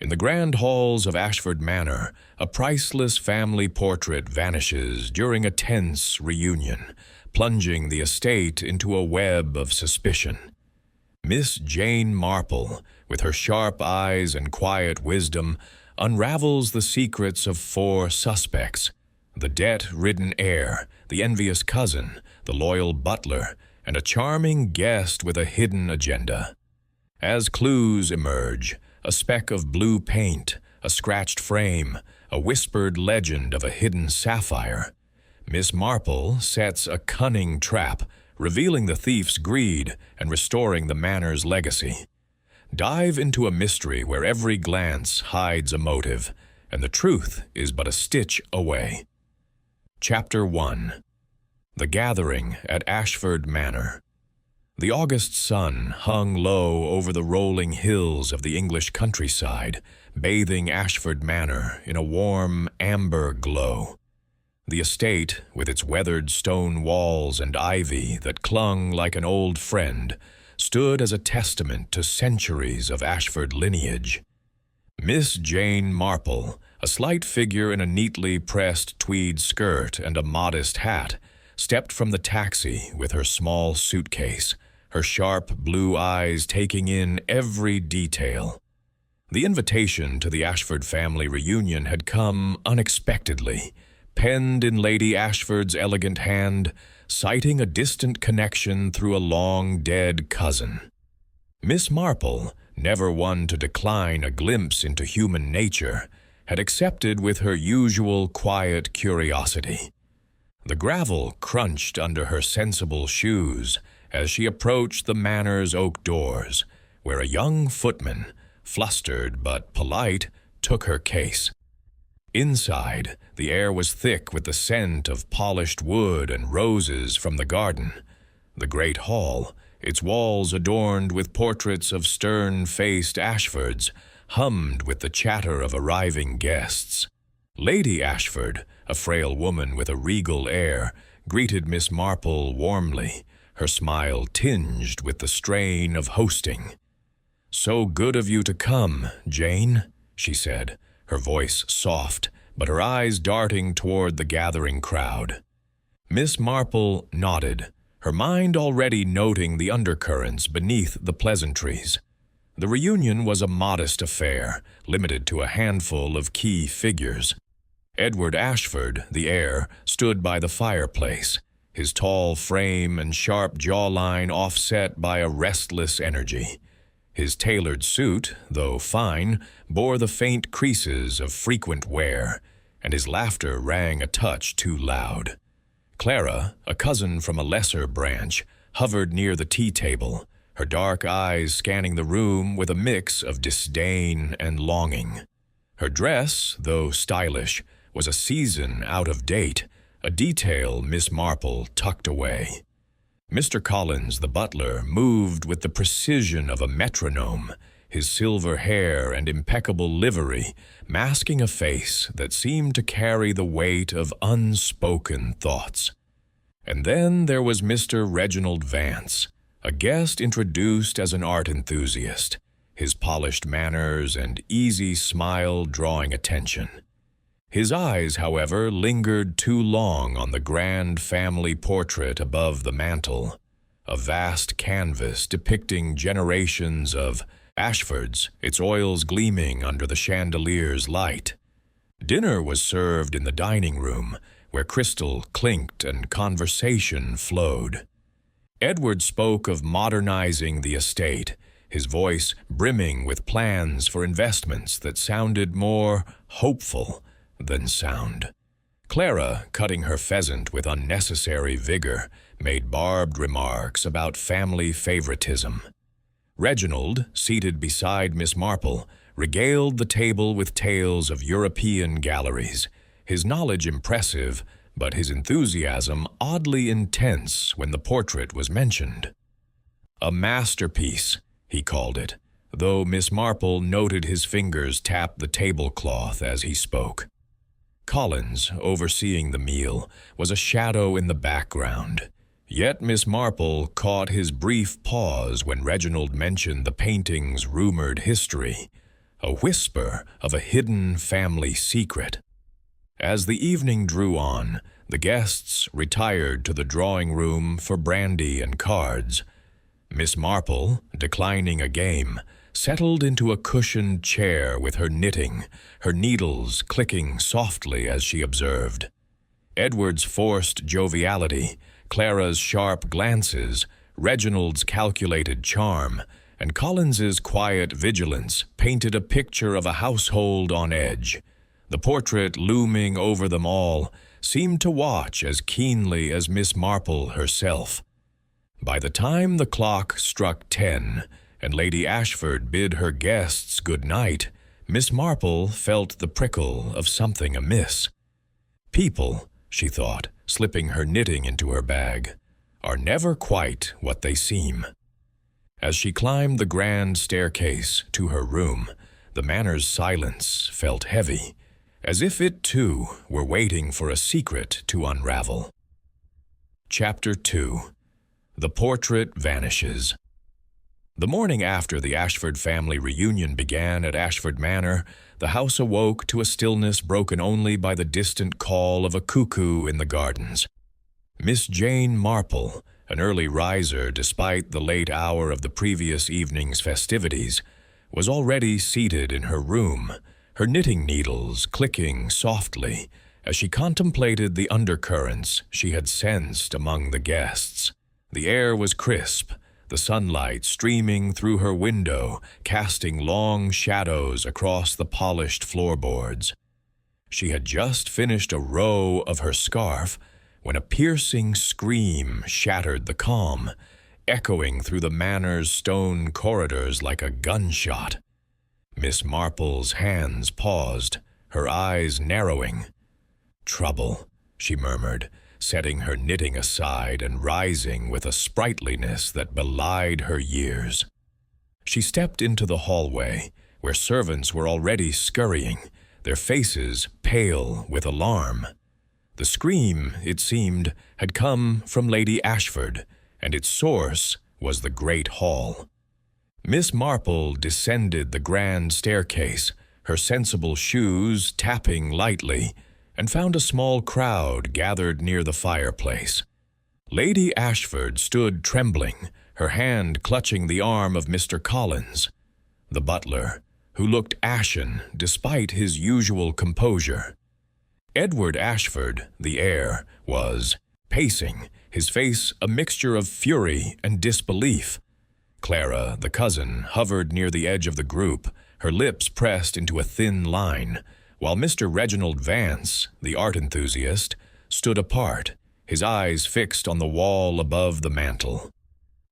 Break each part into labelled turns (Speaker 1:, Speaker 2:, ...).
Speaker 1: In the grand halls of Ashford Manor, a priceless family portrait vanishes during a tense reunion, plunging the estate into a web of suspicion. Miss Jane Marple, with her sharp eyes and quiet wisdom, unravels the secrets of 4 suspects: the debt-ridden heir, the envious cousin, the loyal butler, and a charming guest with a hidden agenda. As clues emerge, a speck of blue paint, a scratched frame, a whispered legend of a hidden sapphire, Miss Marple sets a cunning trap, revealing the thief's greed and restoring the manor's legacy. Dive into a mystery where every glance hides a motive, and the truth is but a stitch away. Chapter 1. The Gathering at Ashford Manor. The August sun hung low over the rolling hills of the English countryside, bathing Ashford Manor in a warm, amber glow. The estate, with its weathered stone walls and ivy that clung like an old friend, stood as a testament to centuries of Ashford lineage. Miss Jane Marple, a slight figure in a neatly pressed tweed skirt and a modest hat, stepped from the taxi with her small suitcase, her sharp blue eyes taking in every detail. The invitation to the Ashford family reunion had come unexpectedly, penned in Lady Ashford's elegant hand, citing a distant connection through a long-dead cousin. Miss Marple, never one to decline a glimpse into human nature, had accepted with her usual quiet curiosity. The gravel crunched under her sensible shoes as she approached the manor's oak doors, where a young footman, flustered but polite, took her case. Inside, the air was thick with the scent of polished wood and roses from the garden. The great hall, its walls adorned with portraits of stern-faced Ashfords, hummed with the chatter of arriving guests. Lady Ashford, a frail woman with a regal air, greeted Miss Marple warmly, her smile tinged with the strain of hosting. "So good of you to come, Jane," she said, her voice soft, but her eyes darting toward the gathering crowd. Miss Marple nodded, her mind already noting the undercurrents beneath the pleasantries. The reunion was a modest affair, limited to a handful of key figures. Edward Ashford, the heir, stood by the fireplace, his tall frame and sharp jawline offset by a restless energy. His tailored suit, though fine, bore the faint creases of frequent wear, and his laughter rang a touch too loud. Clara, a cousin from a lesser branch, hovered near the tea table, her dark eyes scanning the room with a mix of disdain and longing. Her dress, though stylish, was a season out of date, a detail Miss Marple tucked away. Mr. Collins, the butler, moved with the precision of a metronome, his silver hair and impeccable livery masking a face that seemed to carry the weight of unspoken thoughts. And then there was Mr. Reginald Vance, a guest introduced as an art enthusiast, his polished manners and easy smile drawing attention. His eyes, however, lingered too long on the grand family portrait above the mantel, a vast canvas depicting generations of Ashfords, its oils gleaming under the chandelier's light. Dinner was served in the dining room, where crystal clinked and conversation flowed. Edward spoke of modernizing the estate, his voice brimming with plans for investments that sounded more hopeful than sound. Clara, cutting her pheasant with unnecessary vigor, made barbed remarks about family favoritism. Reginald, seated beside Miss Marple, regaled the table with tales of European galleries, his knowledge impressive, but his enthusiasm oddly intense when the portrait was mentioned. "A masterpiece," he called it, though Miss Marple noted his fingers tap the tablecloth as he spoke. Collins, overseeing the meal, was a shadow in the background. Yet Miss Marple caught his brief pause when Reginald mentioned the painting's rumored history, a whisper of a hidden family secret. As the evening drew on, the guests retired to the drawing room for brandy and cards. Miss Marple, declining a game, settled into a cushioned chair with her knitting, her needles clicking softly as she observed. Edward's forced joviality, Clara's sharp glances, Reginald's calculated charm, and Collins's quiet vigilance painted a picture of a household on edge. The portrait looming over them all seemed to watch as keenly as Miss Marple herself. By the time the clock struck 10 and Lady Ashford bid her guests good night, Miss Marple felt the prickle of something amiss. People, she thought, slipping her knitting into her bag, are never quite what they seem. As she climbed the grand staircase to her room, the manor's silence felt heavy, as if it too were waiting for a secret to unravel. Chapter 2. The Portrait Vanishes. The morning after the Ashford family reunion began at Ashford Manor, the house awoke to a stillness broken only by the distant call of a cuckoo in the gardens. Miss Jane Marple, an early riser despite the late hour of the previous evening's festivities, was already seated in her room, her knitting needles clicking softly as she contemplated the undercurrents she had sensed among the guests. The air was crisp, the sunlight streaming through her window, casting long shadows across the polished floorboards. She had just finished a row of her scarf when a piercing scream shattered the calm, echoing through the manor's stone corridors like a gunshot. Miss Marple's hands paused, her eyes narrowing. "Trouble," she murmured, setting her knitting aside and rising with a sprightliness that belied her years. She stepped into the hallway, where servants were already scurrying, their faces pale with alarm. The scream, it seemed, had come from Lady Ashford, and its source was the great hall. Miss Marple descended the grand staircase, her sensible shoes tapping lightly, and found a small crowd gathered near the fireplace. Lady Ashford stood trembling, her hand clutching the arm of Mr. Collins. The butler, who looked ashen despite his usual composure. Edward Ashford, the heir, was pacing, his face a mixture of fury and disbelief. Clara, the cousin, hovered near the edge of the group, her lips pressed into a thin line, while Mr. Reginald Vance, the art enthusiast, stood apart, his eyes fixed on the wall above the mantel.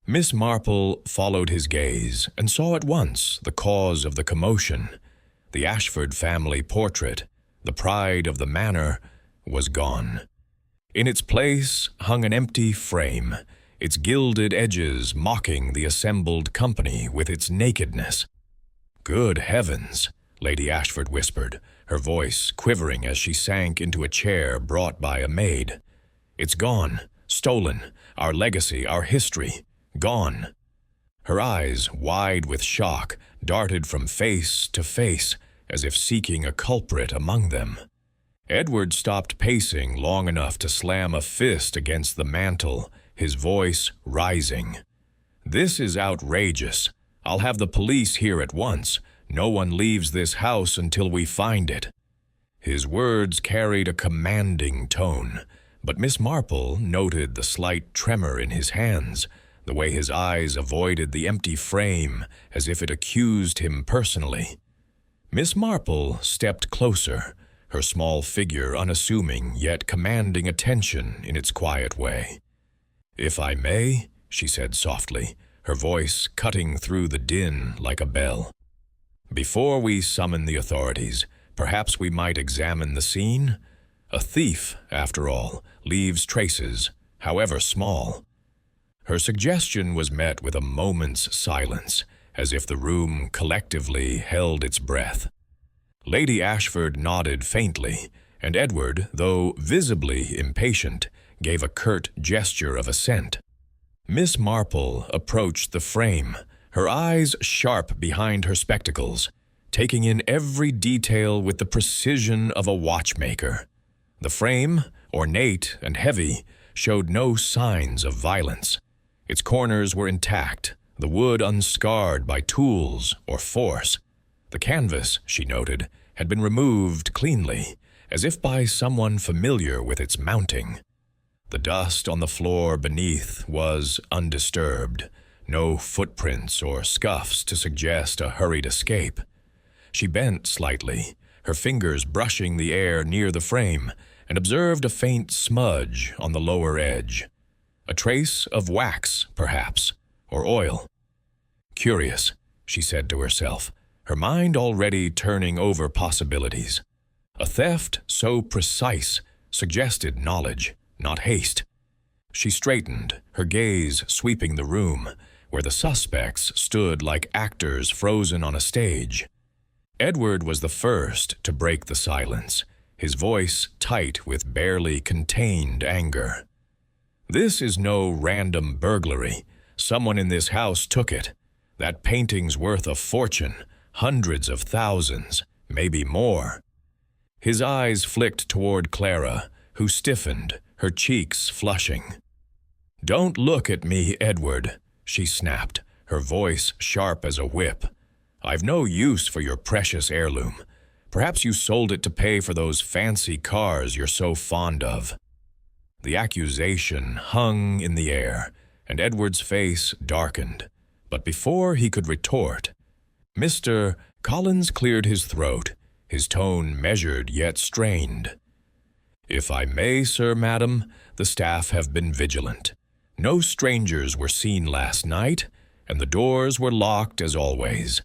Speaker 1: Miss Marple followed his gaze and saw at once the cause of the commotion. The Ashford family portrait, the pride of the manor, was gone. In its place hung an empty frame, its gilded edges mocking the assembled company with its nakedness. "Good heavens," Lady Ashford whispered, her voice quivering as she sank into a chair brought by a maid. "It's gone, stolen, our legacy, our history, gone." Her eyes, wide with shock, darted from face to face, as if seeking a culprit among them. Edward stopped pacing long enough to slam a fist against the mantel, his voice rising. "This is outrageous. I'll have the police here at once. No one leaves this house until we find it." His words carried a commanding tone, but Miss Marple noted the slight tremor in his hands, the way his eyes avoided the empty frame as if it accused him personally. Miss Marple stepped closer, her small figure unassuming yet commanding attention in its quiet way. "If I may," she said softly, her voice cutting through the din like a bell. "Before we summon the authorities, perhaps we might examine the scene? A thief, after all, leaves traces, however small." Her suggestion was met with a moment's silence, as if the room collectively held its breath. Lady Ashford nodded faintly, and Edward, though visibly impatient, gave a curt gesture of assent. Miss Marple approached the frame, her eyes sharp behind her spectacles. taking in every detail with the precision of a watchmaker. The frame, ornate and heavy, showed no signs of violence. Its corners were intact, the wood unscarred by tools or force. The canvas, she noted, had been removed cleanly, as if by someone familiar with its mounting. The dust on the floor beneath was undisturbed, no footprints or scuffs to suggest a hurried escape. She bent slightly, her fingers brushing the air near the frame, and observed a faint smudge on the lower edge. A trace of wax, perhaps, or oil. Curious, she said to herself, her mind already turning over possibilities. A theft so precise suggested knowledge, not haste. She straightened, her gaze sweeping the room, where the suspects stood like actors frozen on a stage. Edward was the first to break the silence, his voice tight with barely contained anger. "This is no random burglary. Someone in this house took it. That painting's worth a fortune, hundreds of thousands, maybe more." His eyes flicked toward Clara, who stiffened, her cheeks flushing. "Don't look at me, Edward," she snapped, her voice sharp as a whip. "I've no use for your precious heirloom. Perhaps you sold it to pay for those fancy cars you're so fond of." The accusation hung in the air, and Edward's face darkened. But before he could retort, Mr. Collins cleared his throat, his tone measured yet strained. "If I may, sir, madam, the staff have been vigilant. No strangers were seen last night, and the doors were locked as always."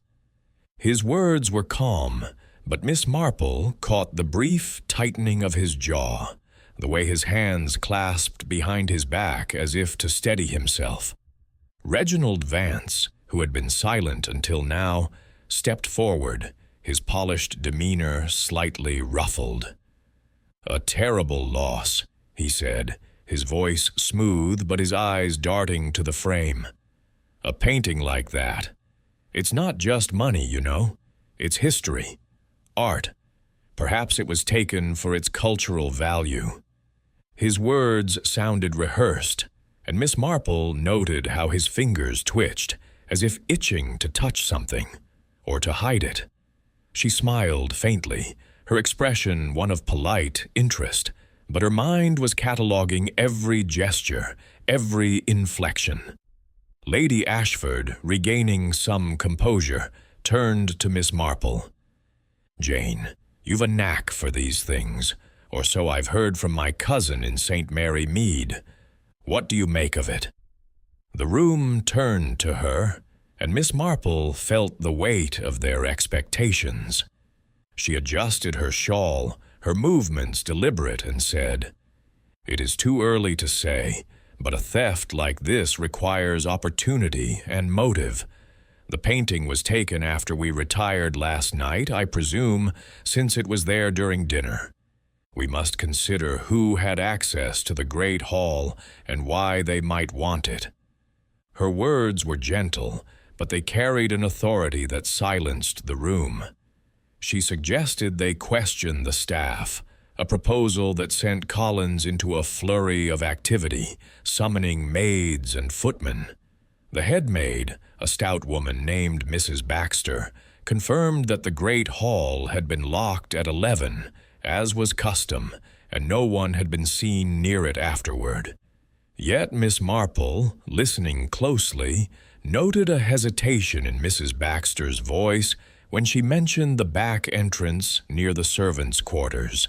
Speaker 1: His words were calm, but Miss Marple caught the brief tightening of his jaw, the way his hands clasped behind his back as if to steady himself. Reginald Vance, who had been silent until now, stepped forward, his polished demeanor slightly ruffled. "A terrible loss," he said, his voice smooth but his eyes darting to the frame. "A painting like that. It's not just money, you know. It's history. Art. Perhaps it was taken for its cultural value." His words sounded rehearsed, and Miss Marple noted how his fingers twitched, as if itching to touch something, or to hide it. She smiled faintly, her expression one of polite interest, but her mind was cataloging every gesture, every inflection. Lady Ashford, regaining some composure, turned to Miss Marple. "Jane, you've a knack for these things, or so I've heard from my cousin in St. Mary Mead. What do you make of it?" The room turned to her, and Miss Marple felt the weight of their expectations. She adjusted her shawl, her movements deliberate, and said, "It is too early to say, but a theft like this requires opportunity and motive. The painting was taken after we retired last night, I presume, since it was there during dinner. We must consider who had access to the great hall and why they might want it." Her words were gentle, but they carried an authority that silenced the room. She suggested they question the staff, a proposal that sent Collins into a flurry of activity, summoning maids and footmen. The head maid, a stout woman named Mrs. Baxter, confirmed that the great hall had been locked at 11, as was custom, and no one had been seen near it afterward. Yet Miss Marple, listening closely, noted a hesitation in Mrs. Baxter's voice when she mentioned the back entrance near the servants' quarters.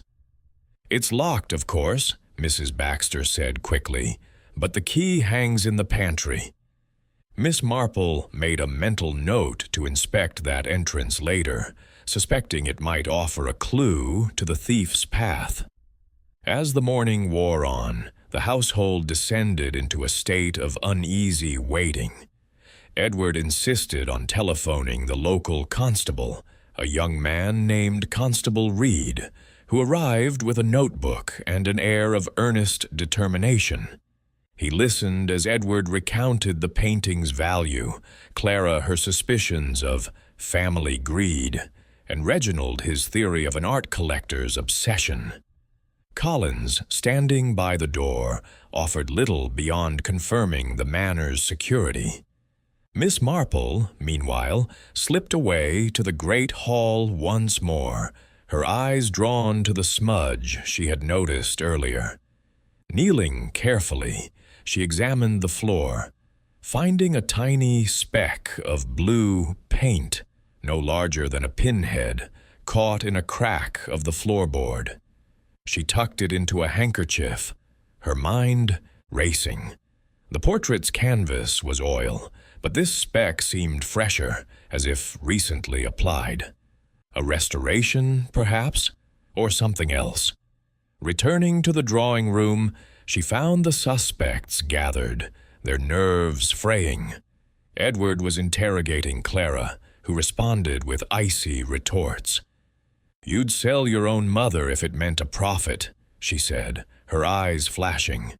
Speaker 1: "It's locked, of course," Mrs. Baxter said quickly, "but the key hangs in the pantry." Miss Marple made a mental note to inspect that entrance later, suspecting it might offer a clue to the thief's path. As the morning wore on, the household descended into a state of uneasy waiting. Edward insisted on telephoning the local constable, a young man named Constable Reed, who arrived with a notebook and an air of earnest determination. He listened as Edward recounted the painting's value, Clara her suspicions of family greed, and Reginald his theory of an art collector's obsession. Collins, standing by the door, offered little beyond confirming the manor's security. Miss Marple, meanwhile, slipped away to the great hall once more, her eyes drawn to the smudge she had noticed earlier. Kneeling carefully, she examined the floor, finding a tiny speck of blue paint, no larger than a pinhead, caught in a crack of the floorboard. She tucked it into a handkerchief, her mind racing. The portrait's canvas was oil, but this speck seemed fresher, as if recently applied. A restoration, perhaps, or something else. Returning to the drawing room, she found the suspects gathered, their nerves fraying. Edward was interrogating Clara, who responded with icy retorts. "You'd sell your own mother if it meant a profit," she said, her eyes flashing.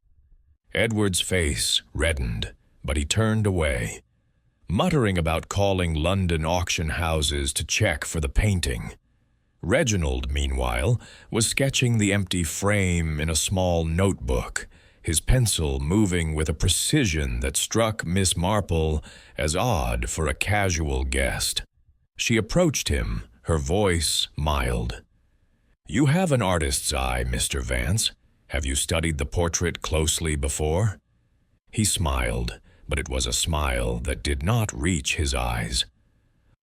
Speaker 1: Edward's face reddened, but he turned away, muttering about calling London auction houses to check for the painting. Reginald, meanwhile, was sketching the empty frame in a small notebook, his pencil moving with a precision that struck Miss Marple as odd for a casual guest. She approached him, her voice mild. "You have an artist's eye, Mr. Vance. Have you studied the portrait closely before?" He smiled, but it was a smile that did not reach his eyes.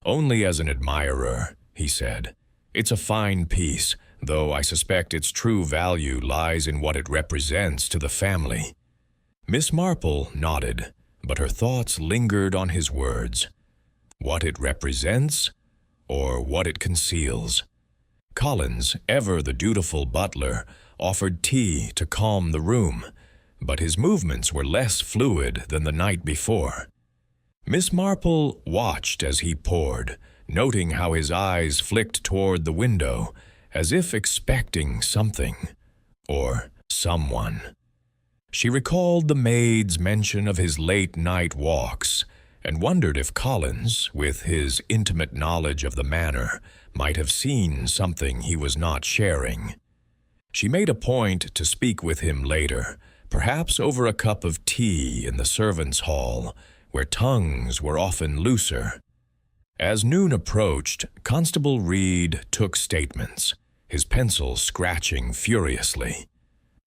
Speaker 1: "Only as an admirer," he said. "It's a fine piece, though I suspect its true value lies in what it represents to the family." Miss Marple nodded, but her thoughts lingered on his words. What it represents, or what it conceals? Collins, ever the dutiful butler, offered tea to calm the room, but his movements were less fluid than the night before. Miss Marple watched as he poured, noting how his eyes flicked toward the window, as if expecting something, or someone. She recalled the maid's mention of his late-night walks, and wondered if Collins, with his intimate knowledge of the manor, might have seen something he was not sharing. She made a point to speak with him later, perhaps over a cup of tea in the servants' hall, where tongues were often looser. As noon approached, Constable Reed took statements, his pencil scratching furiously.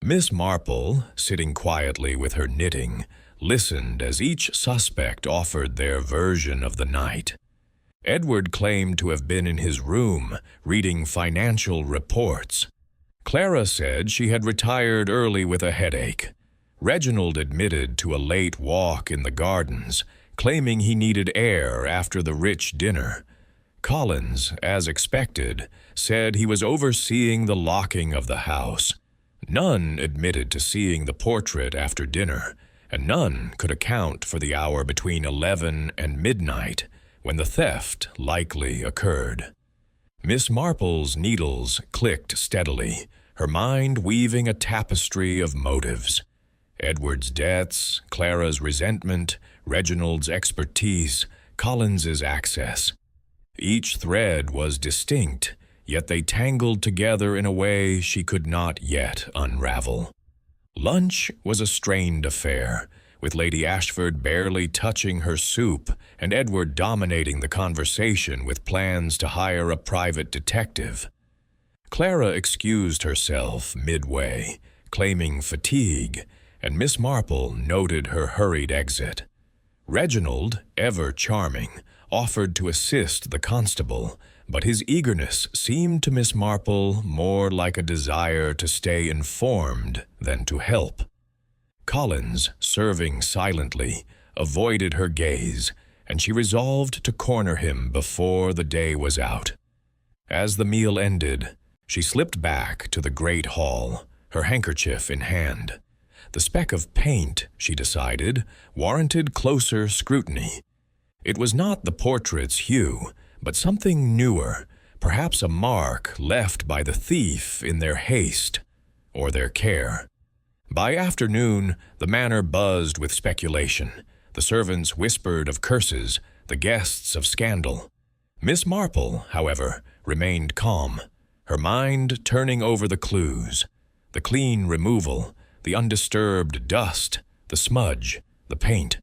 Speaker 1: Miss Marple, sitting quietly with her knitting, listened as each suspect offered their version of the night. Edward claimed to have been in his room, reading financial reports. Clara said she had retired early with a headache. Reginald admitted to a late walk in the gardens, claiming he needed air after the rich dinner. Collins, as expected, said he was overseeing the locking of the house. None admitted to seeing the portrait after dinner, and none could account for the hour between 11 and midnight, when the theft likely occurred. Miss Marple's needles clicked steadily, her mind weaving a tapestry of motives. Edward's debts, Clara's resentment, Reginald's expertise, Collins's access. Each thread was distinct, yet they tangled together in a way she could not yet unravel. Lunch was a strained affair, with Lady Ashford barely touching her soup and Edward dominating the conversation with plans to hire a private detective. Clara excused herself midway, claiming fatigue, and Miss Marple noted her hurried exit. Reginald, ever charming, offered to assist the constable, but his eagerness seemed to Miss Marple more like a desire to stay informed than to help. Collins, serving silently, avoided her gaze, and she resolved to corner him before the day was out. As the meal ended, she slipped back to the great hall, her handkerchief in hand. The speck of paint, she decided, warranted closer scrutiny. It was not the portrait's hue, but something newer, perhaps a mark left by the thief in their haste or their care. By afternoon, the manor buzzed with speculation. The servants whispered of curses, the guests of scandal. Miss Marple, however, remained calm, her mind turning over the clues, the clean removal, the undisturbed dust, the smudge, the paint.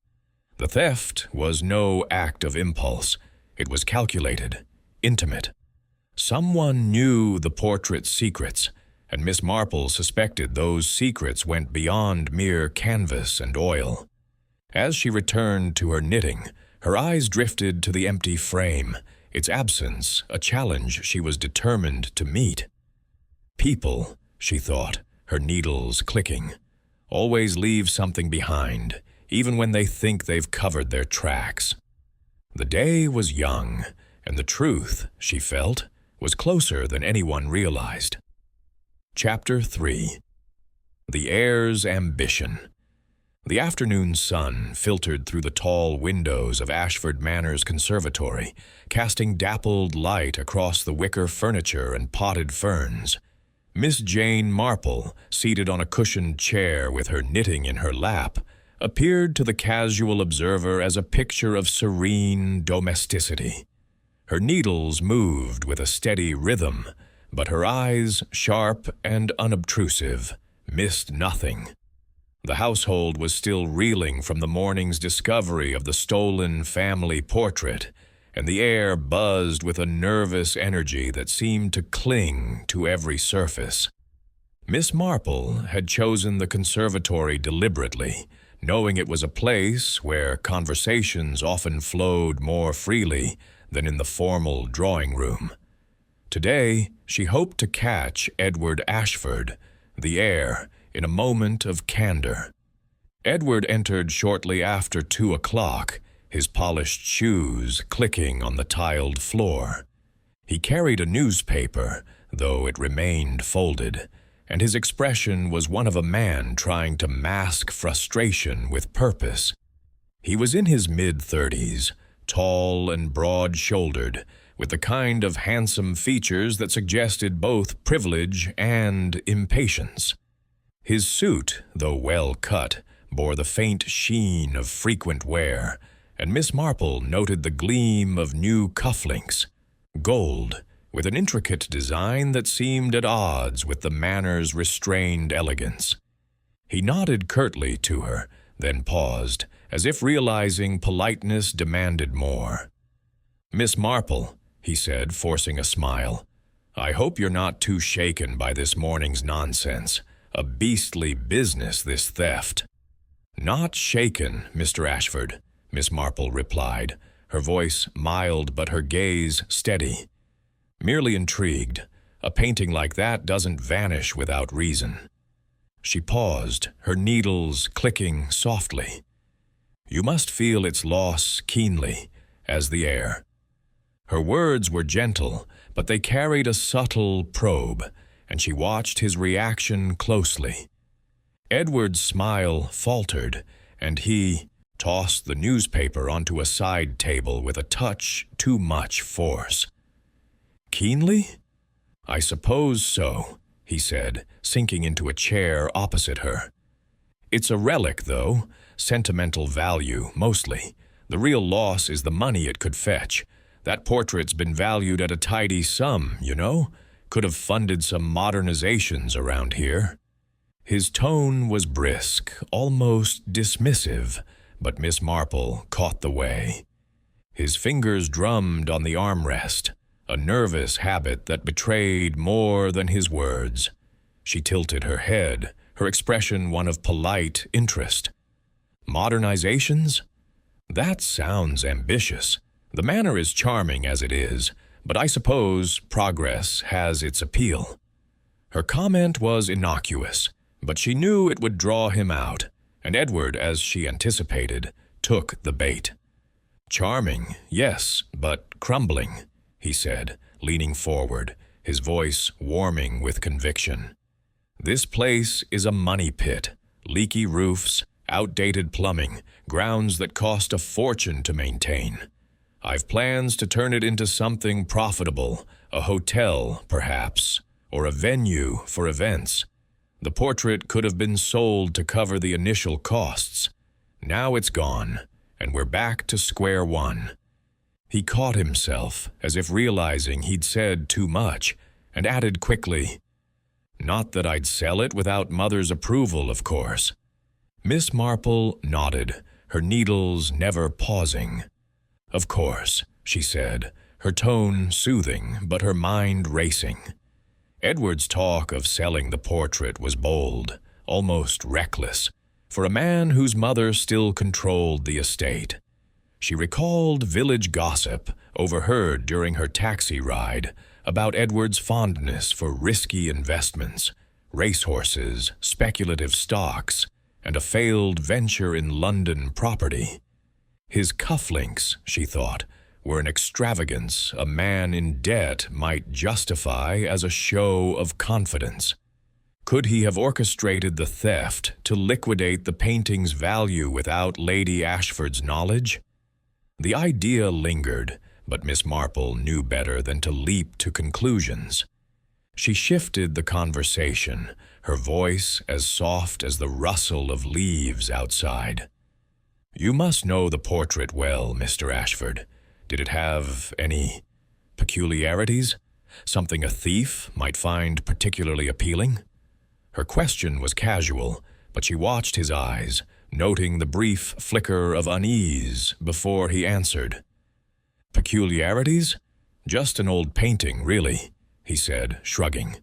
Speaker 1: The theft was no act of impulse. It was calculated, intimate. Someone knew the portrait's secrets, and Miss Marple suspected those secrets went beyond mere canvas and oil. As she returned to her knitting, her eyes drifted to the empty frame, its absence a challenge she was determined to meet. People, she thought, her needles clicking, always leave something behind, even when they think they've covered their tracks. The day was young, and the truth, she felt, was closer than anyone realized. Chapter 3. The Heir's Ambition. The afternoon sun filtered through the tall windows of Ashford Manor's conservatory, casting dappled light across the wicker furniture and potted ferns. Miss Jane Marple, seated on a cushioned chair with her knitting in her lap, appeared to the casual observer as a picture of serene domesticity. Her needles moved with a steady rhythm, but her eyes, sharp and unobtrusive, missed nothing. The household was still reeling from the morning's discovery of the stolen family portrait, and the air buzzed with a nervous energy that seemed to cling to every surface. Miss Marple had chosen the conservatory deliberately, knowing it was a place where conversations often flowed more freely than in the formal drawing room. Today, she hoped to catch Edward Ashford, the heir, in a moment of candor. Edward entered shortly after 2 o'clock, his polished shoes clicking on the tiled floor. He carried a newspaper, though it remained folded, and his expression was one of a man trying to mask frustration with purpose. He was in his mid-30s, tall and broad-shouldered, with the kind of handsome features that suggested both privilege and impatience. His suit, though well cut, bore the faint sheen of frequent wear, and Miss Marple noted the gleam of new cufflinks, gold, with an intricate design that seemed at odds with the manor's restrained elegance. He nodded curtly to her, then paused, as if realizing politeness demanded more. "Miss Marple," he said, forcing a smile, "I hope you're not too shaken by this morning's nonsense. A beastly business, this theft." "Not shaken, Mr. Ashford," Miss Marple replied, her voice mild but her gaze steady. "Merely intrigued. A painting like that doesn't vanish without reason." She paused, her needles clicking softly. "You must feel its loss keenly, as the heir." Her words were gentle, but they carried a subtle probe, and she watched his reaction closely. Edward's smile faltered, and he tossed the newspaper onto a side table with a touch too much force. "Keenly? I suppose so," he said, sinking into a chair opposite her. "It's a relic, though, sentimental value, mostly. The real loss is the money it could fetch. That portrait's been valued at a tidy sum, you know. Could have funded some modernizations around here." His tone was brisk, almost dismissive, but Miss Marple caught the way. His fingers drummed on the armrest, a nervous habit that betrayed more than his words. She tilted her head, her expression one of polite interest. "Modernizations? That sounds ambitious. The manor is charming as it is, but I suppose progress has its appeal." Her comment was innocuous, but she knew it would draw him out, and Edward, as she anticipated, took the bait. "Charming, yes, but crumbling," he said, leaning forward, his voice warming with conviction. "This place is a money pit, leaky roofs, outdated plumbing, grounds that cost a fortune to maintain. I've plans to turn it into something profitable, a hotel, perhaps, or a venue for events. The portrait could have been sold to cover the initial costs. Now it's gone, and we're back to square one." He caught himself, as if realizing he'd said too much, and added quickly, "Not that I'd sell it without Mother's approval, of course." Miss Marple nodded, her needles never pausing. "Of course," she said, her tone soothing, but her mind racing. Edward's talk of selling the portrait was bold, almost reckless, for a man whose mother still controlled the estate. She recalled village gossip overheard during her taxi ride about Edward's fondness for risky investments, racehorses, speculative stocks, and a failed venture in London property. His cufflinks, she thought, were an extravagance a man in debt might justify as a show of confidence. Could he have orchestrated the theft to liquidate the painting's value without Lady Ashford's knowledge? The idea lingered, but Miss Marple knew better than to leap to conclusions. She shifted the conversation, her voice as soft as the rustle of leaves outside. "You must know the portrait well, Mr. Ashford. Did it have any peculiarities? Something a thief might find particularly appealing?" Her question was casual, but she watched his eyes, noting the brief flicker of unease before he answered. "Peculiarities? Just an old painting, really," he said, shrugging.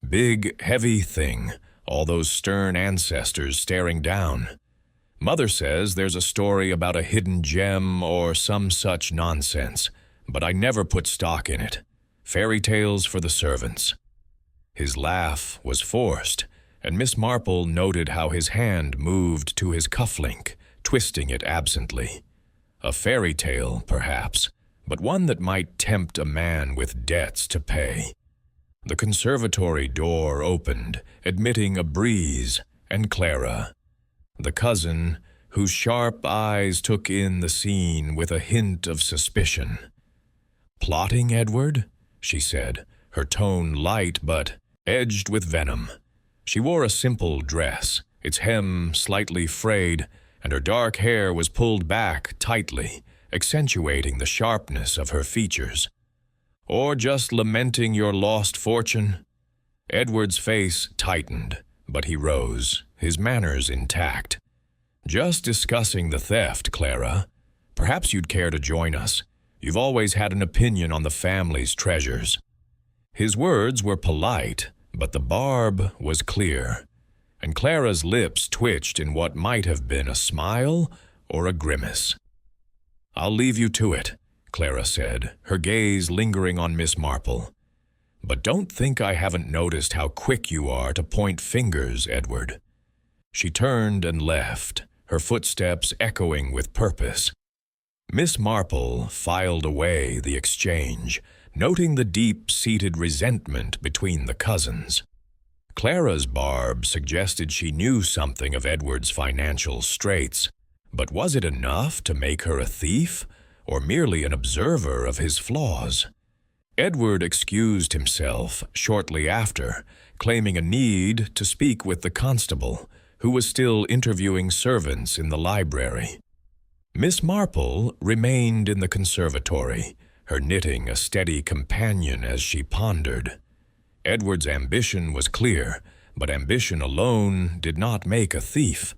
Speaker 1: "Big, heavy thing, all those stern ancestors staring down. Mother says there's a story about a hidden gem or some such nonsense, but I never put stock in it. Fairy tales for the servants." His laugh was forced, and Miss Marple noted how his hand moved to his cufflink, twisting it absently. A fairy tale, perhaps, but one that might tempt a man with debts to pay. The conservatory door opened, admitting a breeze, and Clara, the cousin, whose sharp eyes took in the scene with a hint of suspicion. "Plotting, Edward?" she said, her tone light but edged with venom. She wore a simple dress, its hem slightly frayed, and her dark hair was pulled back tightly, accentuating the sharpness of her features. "Or just lamenting your lost fortune?" Edward's face tightened, but he rose, his manners intact. "Just discussing the theft, Clara. Perhaps you'd care to join us. You've always had an opinion on the family's treasures." His words were polite, but the barb was clear, and Clara's lips twitched in what might have been a smile or a grimace. "I'll leave you to it," Clara said, her gaze lingering on Miss Marple. "But don't think I haven't noticed how quick you are to point fingers, Edward." She turned and left, her footsteps echoing with purpose. Miss Marple filed away the exchange, noting the deep-seated resentment between the cousins. Clara's barb suggested she knew something of Edward's financial straits, but was it enough to make her a thief, or merely an observer of his flaws? Edward excused himself shortly after, claiming a need to speak with the constable, who was still interviewing servants in the library. Miss Marple remained in the conservatory, her knitting a steady companion as she pondered. Edward's ambition was clear, but ambition alone did not make a thief.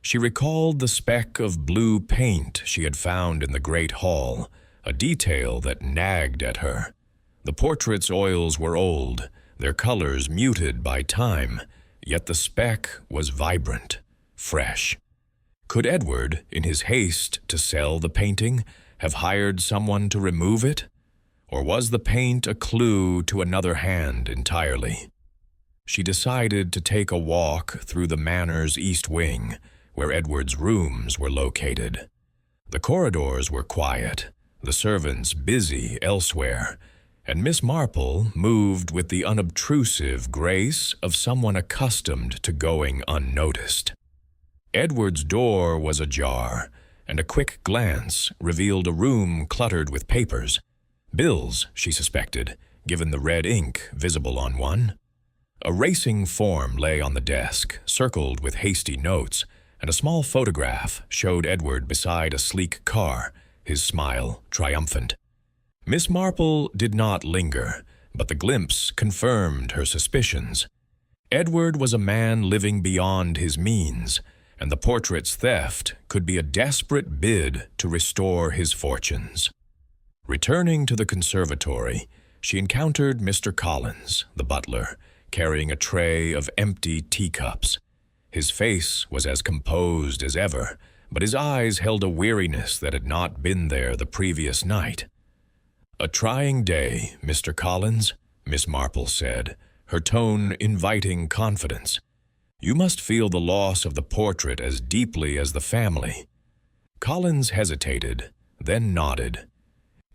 Speaker 1: She recalled the speck of blue paint she had found in the great hall, a detail that nagged at her. The portrait's oils were old, their colors muted by time, yet the speck was vibrant, fresh. Could Edward, in his haste to sell the painting, have hired someone to remove it? Or was the paint a clue to another hand entirely? She decided to take a walk through the manor's east wing, where Edward's rooms were located. The corridors were quiet, the servants busy elsewhere, and Miss Marple moved with the unobtrusive grace of someone accustomed to going unnoticed. Edward's door was ajar, and a quick glance revealed a room cluttered with papers. Bills, she suspected, given the red ink visible on one. A racing form lay on the desk, circled with hasty notes, and a small photograph showed Edward beside a sleek car, his smile triumphant. Miss Marple did not linger, but the glimpse confirmed her suspicions. Edward was a man living beyond his means, and the portrait's theft could be a desperate bid to restore his fortunes. Returning to the conservatory, she encountered Mr. Collins, the butler, carrying a tray of empty teacups. His face was as composed as ever, but his eyes held a weariness that had not been there the previous night. "A trying day, Mr. Collins," Miss Marple said, her tone inviting confidence. "You must feel the loss of the portrait as deeply as the family." Collins hesitated, then nodded.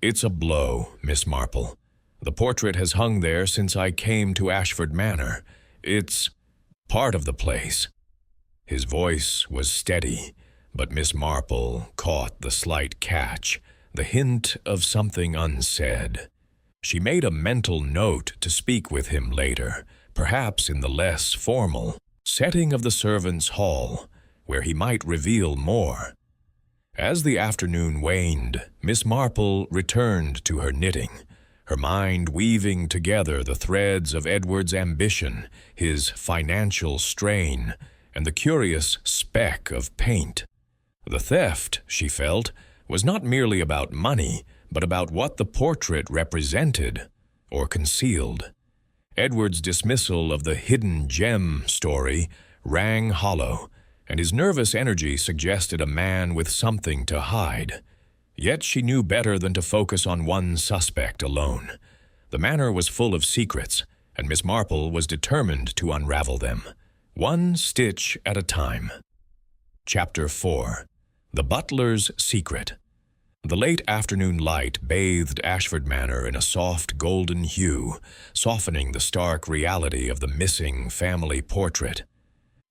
Speaker 1: "It's a blow, Miss Marple. The portrait has hung there since I came to Ashford Manor. It's part of the place." His voice was steady, but Miss Marple caught the slight catch, the hint of something unsaid. She made a mental note to speak with him later, perhaps in the less formal setting of the servants' hall, where he might reveal more. As the afternoon waned, Miss Marple returned to her knitting, her mind weaving together the threads of Edward's ambition, his financial strain, and the curious speck of paint. The theft, she felt, was not merely about money, but about what the portrait represented or concealed. Edward's dismissal of the hidden gem story rang hollow, and his nervous energy suggested a man with something to hide. Yet she knew better than to focus on one suspect alone. The manor was full of secrets, and Miss Marple was determined to unravel them, one stitch at a time. Chapter 4. The Butler's Secret. The late afternoon light bathed Ashford Manor in a soft golden hue, softening the stark reality of the missing family portrait.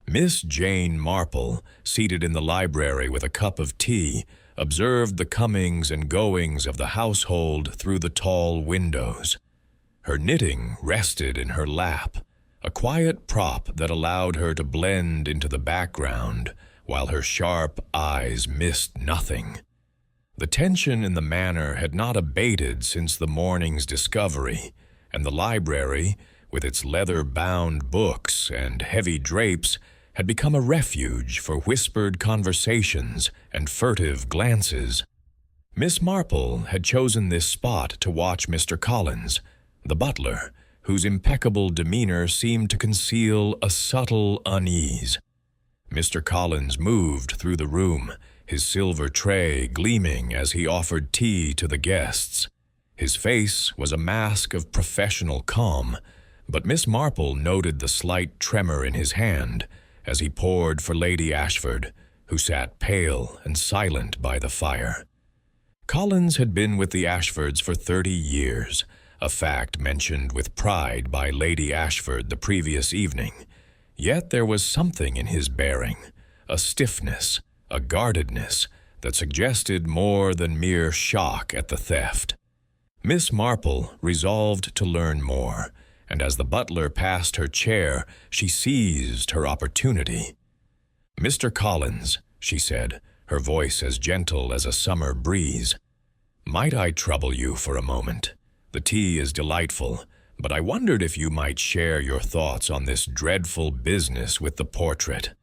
Speaker 1: Miss Jane Marple, seated in the library with a cup of tea, observed the comings and goings of the household through the tall windows. Her knitting rested in her lap, a quiet prop that allowed her to blend into the background, while her sharp eyes missed nothing. The tension in the manor had not abated since the morning's discovery, and the library, with its leather-bound books and heavy drapes, had become a refuge for whispered conversations and furtive glances. Miss Marple had chosen this spot to watch Mr. Collins, the butler, whose impeccable demeanor seemed to conceal a subtle unease. Mr. Collins moved through the room, his silver tray gleaming as he offered tea to the guests. His face was a mask of professional calm, but Miss Marple noted the slight tremor in his hand as he poured for Lady Ashford, who sat pale and silent by the fire. Collins had been with the Ashfords for 30 years, a fact mentioned with pride by Lady Ashford the previous evening. Yet there was something in his bearing, a stiffness, a guardedness that suggested more than mere shock at the theft. Miss Marple resolved to learn more, and as the butler passed her chair, she seized her opportunity. "Mr. Collins," she said, her voice as gentle as a summer breeze, "might I trouble you for a moment? The tea is delightful, but I wondered if you might share your thoughts on this dreadful business with the portrait."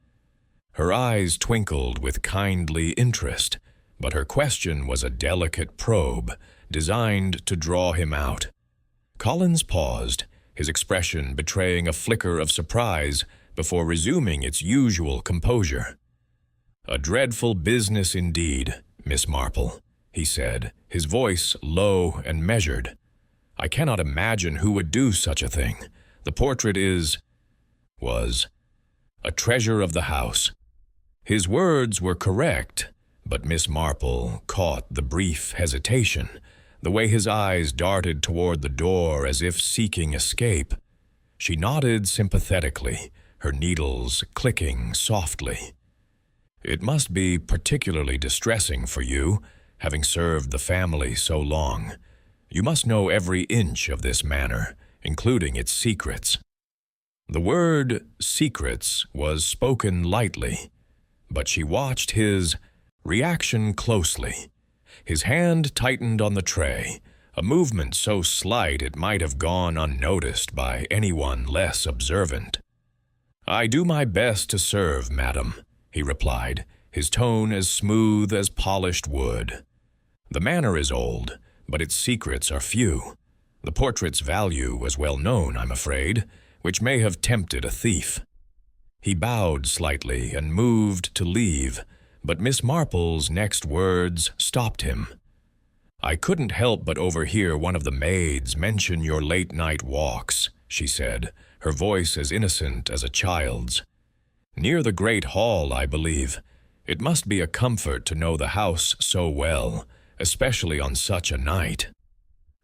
Speaker 1: Her eyes twinkled with kindly interest, but her question was a delicate probe, designed to draw him out. Collins paused, his expression betraying a flicker of surprise before resuming its usual composure. "A dreadful business indeed, Miss Marple," he said, his voice low and measured. "I cannot imagine who would do such a thing. The portrait was a treasure of the house." His words were correct, but Miss Marple caught the brief hesitation, the way his eyes darted toward the door as if seeking escape. She nodded sympathetically, her needles clicking softly. "It must be particularly distressing for you, having served the family so long. You must know every inch of this manor, including its secrets." The word secrets was spoken lightly, but she watched his reaction closely. His hand tightened on the tray, a movement so slight it might have gone unnoticed by anyone less observant. "I do my best to serve, madam," he replied, his tone as smooth as polished wood. "The manor is old, but its secrets are few. The portrait's value was well known, I'm afraid, which may have tempted a thief." He bowed slightly and moved to leave, but Miss Marple's next words stopped him. "I couldn't help but overhear one of the maids mention your late-night walks," she said, her voice as innocent as a child's. "Near the great hall, I believe. It must be a comfort to know the house so well, especially on such a night."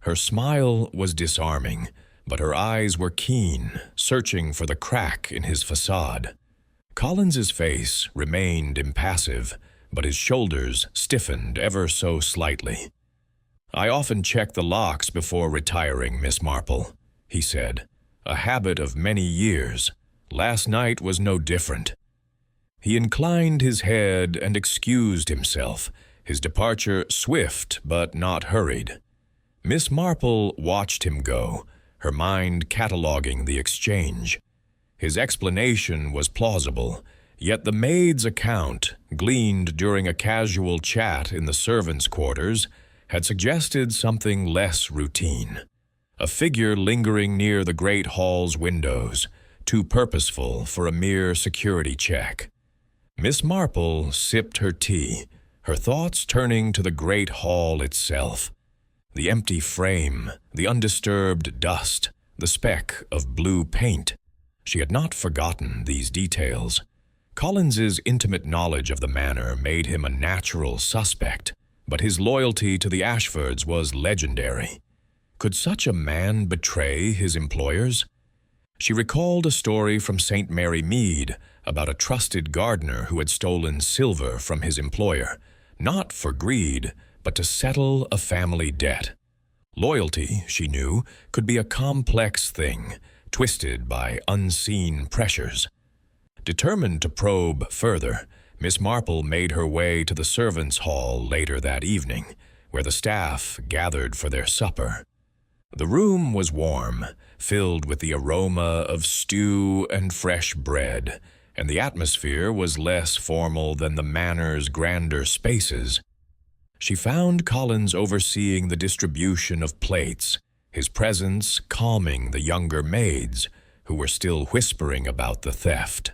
Speaker 1: Her smile was disarming, but her eyes were keen, searching for the crack in his facade. Collins's face remained impassive, but his shoulders stiffened ever so slightly. "I often check the locks before retiring, Miss Marple," he said, "a habit of many years. Last night was no different." He inclined his head and excused himself, his departure swift but not hurried. Miss Marple watched him go, her mind cataloguing the exchange. His explanation was plausible, yet the maid's account, gleaned during a casual chat in the servants' quarters, had suggested something less routine. A figure lingering near the great hall's windows, too purposeful for a mere security check. Miss Marple sipped her tea, her thoughts turning to the great hall itself. The empty frame, the undisturbed dust, the speck of blue paint. She had not forgotten these details. Collins's intimate knowledge of the manor made him a natural suspect, but his loyalty to the Ashfords was legendary. Could such a man betray his employers? She recalled a story from St. Mary Mead about a trusted gardener who had stolen silver from his employer, not for greed, but to settle a family debt. Loyalty, she knew, could be a complex thing, twisted by unseen pressures. Determined to probe further, Miss Marple made her way to the servants' hall later that evening, where the staff gathered for their supper. The room was warm, filled with the aroma of stew and fresh bread, and the atmosphere was less formal than the manor's grander spaces. She found Collins overseeing the distribution of plates, his presence calming the younger maids, who were still whispering about the theft.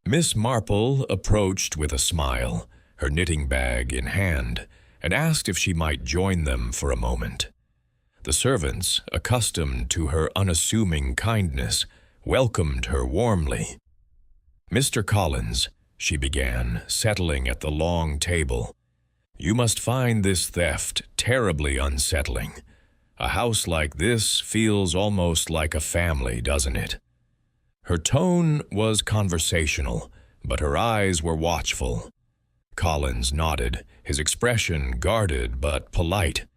Speaker 1: Miss Marple approached with a smile, her knitting bag in hand, and asked if she might join them for a moment. The servants, accustomed to her unassuming kindness, welcomed her warmly. "Mr. Collins," she began, settling at the long table, "you must find this theft terribly unsettling. A house like this feels almost like a family, doesn't it?" Her tone was conversational, but her eyes were watchful. Collins nodded, his expression guarded but polite.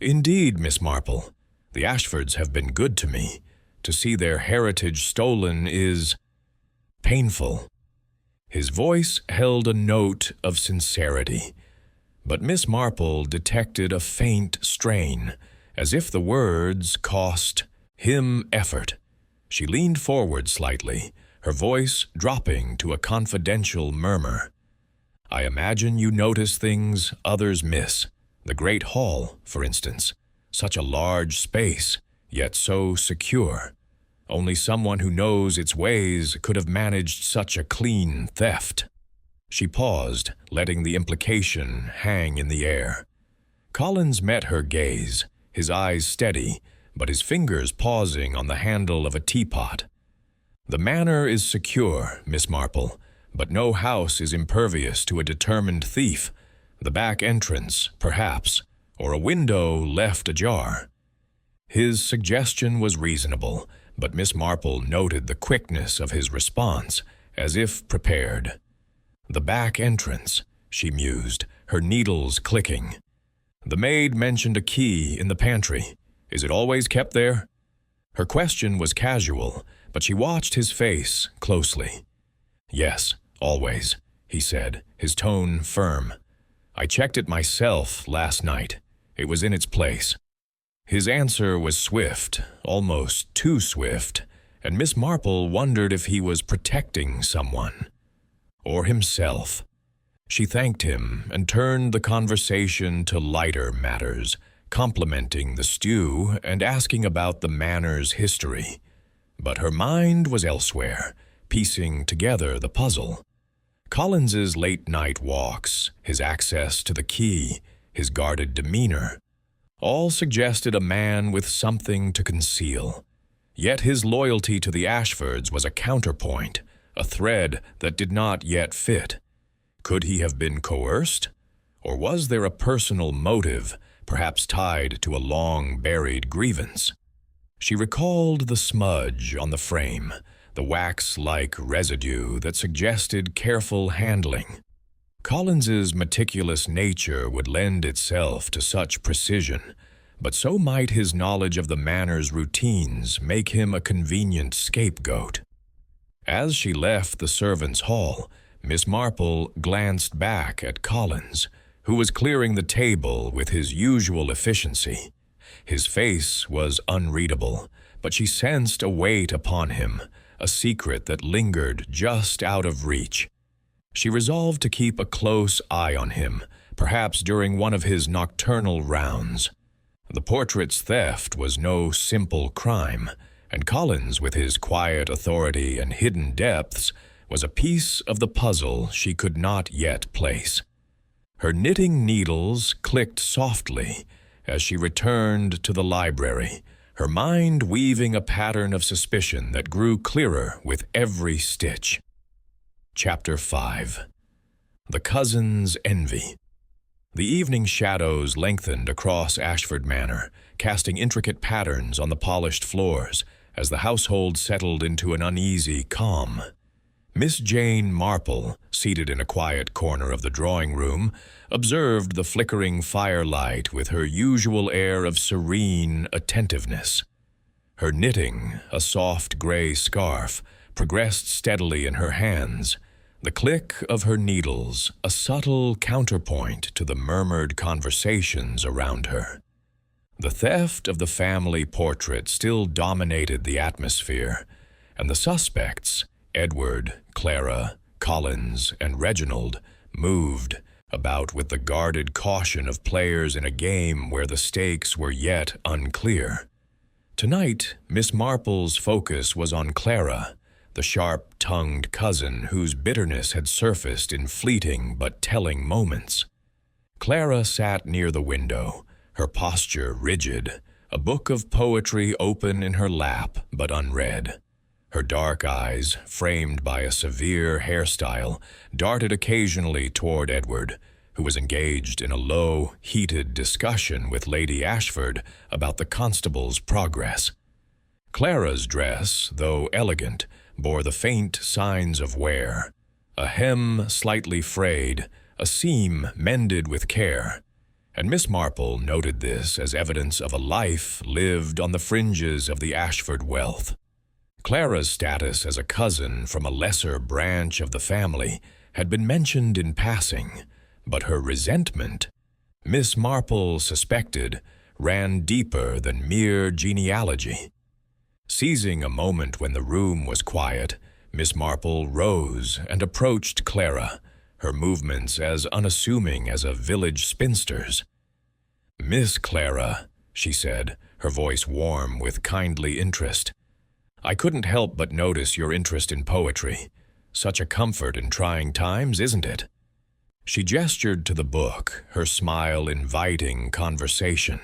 Speaker 1: "Indeed, Miss Marple, the Ashfords have been good to me. To see their heritage stolen is painful." His voice held a note of sincerity, but Miss Marple detected a faint strain, as if the words cost him effort. She leaned forward slightly, her voice dropping to a confidential murmur. "I imagine you notice things others miss. The great hall, for instance. Such a large space, yet so secure. Only someone who knows its ways could have managed such a clean theft." She paused, letting the implication hang in the air. Collins met her gaze, his eyes steady, but his fingers pausing on the handle of a teapot. "The manor is secure, Miss Marple, but no house is impervious to a determined thief. The back entrance, perhaps, or a window left ajar." His suggestion was reasonable, but Miss Marple noted the quickness of his response, as if prepared. "The back entrance," she mused, her needles clicking. "The maid mentioned a key in the pantry. Is it always kept there?" Her question was casual, but she watched his face closely. "Yes, always," he said, his tone firm. I checked it myself last night. It was in its place. His answer was swift, almost too swift, and Miss Marple wondered if he was protecting someone. Or himself. She thanked him and turned the conversation to lighter matters, complimenting the stew and asking about the manor's history. But her mind was elsewhere, piecing together the puzzle. Collins's late-night walks, his access to the key, his guarded demeanor, all suggested a man with something to conceal. Yet his loyalty to the Ashfords was a counterpoint, a thread that did not yet fit. Could he have been coerced? Or was there a personal motive, perhaps tied to a long-buried grievance? She recalled the smudge on the frame, the wax-like residue that suggested careful handling. Collins's meticulous nature would lend itself to such precision, but so might his knowledge of the manor's routines make him a convenient scapegoat. As she left the servants' hall, Miss Marple glanced back at Collins, who was clearing the table with his usual efficiency. His face was unreadable, but she sensed a weight upon him, a secret that lingered just out of reach. She resolved to keep a close eye on him, perhaps during one of his nocturnal rounds. The portrait's theft was no simple crime, and Collins, with his quiet authority and hidden depths, was a piece of the puzzle she could not yet place. Her knitting needles clicked softly as she returned to the library, her mind weaving a pattern of suspicion that grew clearer with every stitch. Chapter 5. The Cousin's Envy. The evening shadows lengthened across Ashford Manor, casting intricate patterns on the polished floors as the household settled into an uneasy calm. Miss Jane Marple, seated in a quiet corner of the drawing-room, observed the flickering firelight with her usual air of serene attentiveness. Her knitting, a soft gray scarf, progressed steadily in her hands, the click of her needles a subtle counterpoint to the murmured conversations around her. The theft of the family portrait still dominated the atmosphere, and the suspects, Edward, Clara, Collins, and Reginald, moved about with the guarded caution of players in a game where the stakes were yet unclear. Tonight, Miss Marple's focus was on Clara, the sharp-tongued cousin whose bitterness had surfaced in fleeting but telling moments. Clara sat near the window, her posture rigid, a book of poetry open in her lap but unread. Her dark eyes, framed by a severe hairstyle, darted occasionally toward Edward, who was engaged in a low, heated discussion with Lady Ashford about the constable's progress. Clara's dress, though elegant, bore the faint signs of wear, a hem slightly frayed, a seam mended with care, and Miss Marple noted this as evidence of a life lived on the fringes of the Ashford wealth. Clara's status as a cousin from a lesser branch of the family had been mentioned in passing, but her resentment, Miss Marple suspected, ran deeper than mere genealogy. Seizing a moment when the room was quiet, Miss Marple rose and approached Clara, her movements as unassuming as a village spinster's. "Miss Clara," she said, her voice warm with kindly interest, "I couldn't help but notice your interest in poetry. Such a comfort in trying times, isn't it?" She gestured to the book, her smile inviting conversation.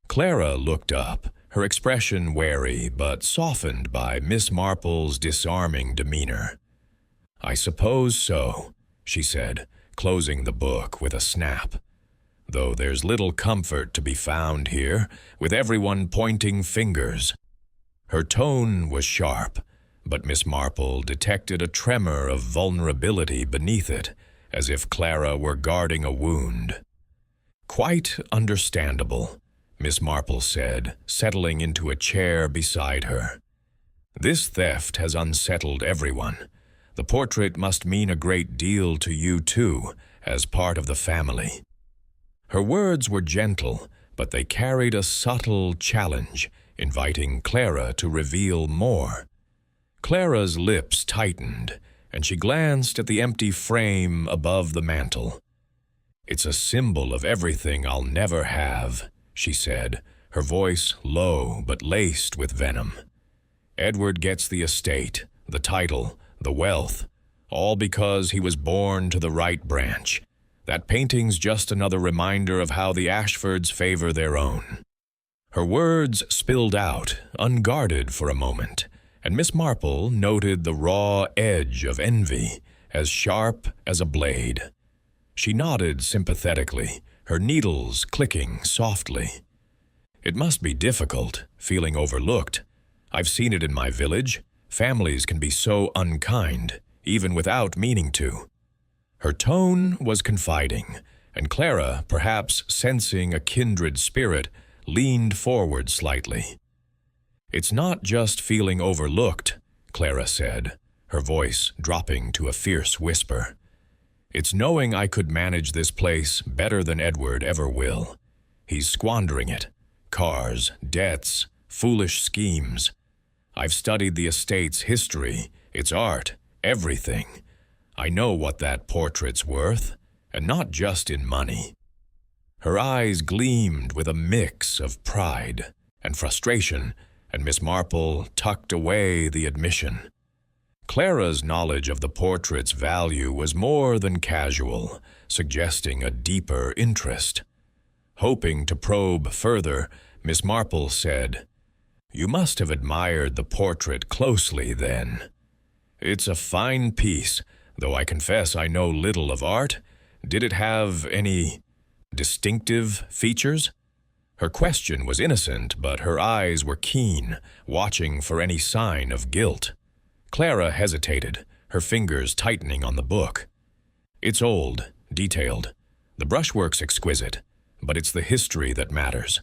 Speaker 1: Clara looked up, her expression wary but softened by Miss Marple's disarming demeanor. "I suppose so," she said, closing the book with a snap. "Though there's little comfort to be found here, with everyone pointing fingers." Her tone was sharp, but Miss Marple detected a tremor of vulnerability beneath it, as if Clara were guarding a wound. "Quite understandable," Miss Marple said, settling into a chair beside her. "This theft has unsettled everyone. The portrait must mean a great deal to you too, as part of the family. Her words were gentle, but they carried a subtle challenge, inviting Clara to reveal more. Clara's lips tightened, and she glanced at the empty frame above the mantel. "It's a symbol of everything I'll never have," she said, her voice low but laced with venom. "Edward gets the estate, the title, the wealth, all because he was born to the right branch. That painting's just another reminder of how the Ashfords favor their own." Her words spilled out, unguarded for a moment, and Miss Marple noted the raw edge of envy, as sharp as a blade. She nodded sympathetically, her needles clicking softly. "It must be difficult, feeling overlooked. I've seen it in my village. Families can be so unkind, even without meaning to." Her tone was confiding, and Clara, perhaps sensing a kindred spirit, leaned forward slightly. "It's not just feeling overlooked," Clara said, her voice dropping to a fierce whisper. "It's knowing I could manage this place better than Edward ever will. He's squandering it. Cars, debts, foolish schemes. I've studied the estate's history, its art, everything. I know what that portrait's worth, and not just in money." Her eyes gleamed with a mix of pride and frustration, and Miss Marple tucked away the admission. Clara's knowledge of the portrait's value was more than casual, suggesting a deeper interest. Hoping to probe further, Miss Marple said, "You must have admired the portrait closely, then." "It's a fine piece, though I confess I know little of art. Did it have any distinctive features?" Her question was innocent, but her eyes were keen, watching for any sign of guilt. Clara hesitated, her fingers tightening on the book. "It's old, detailed. The brushwork's exquisite, but it's the history that matters.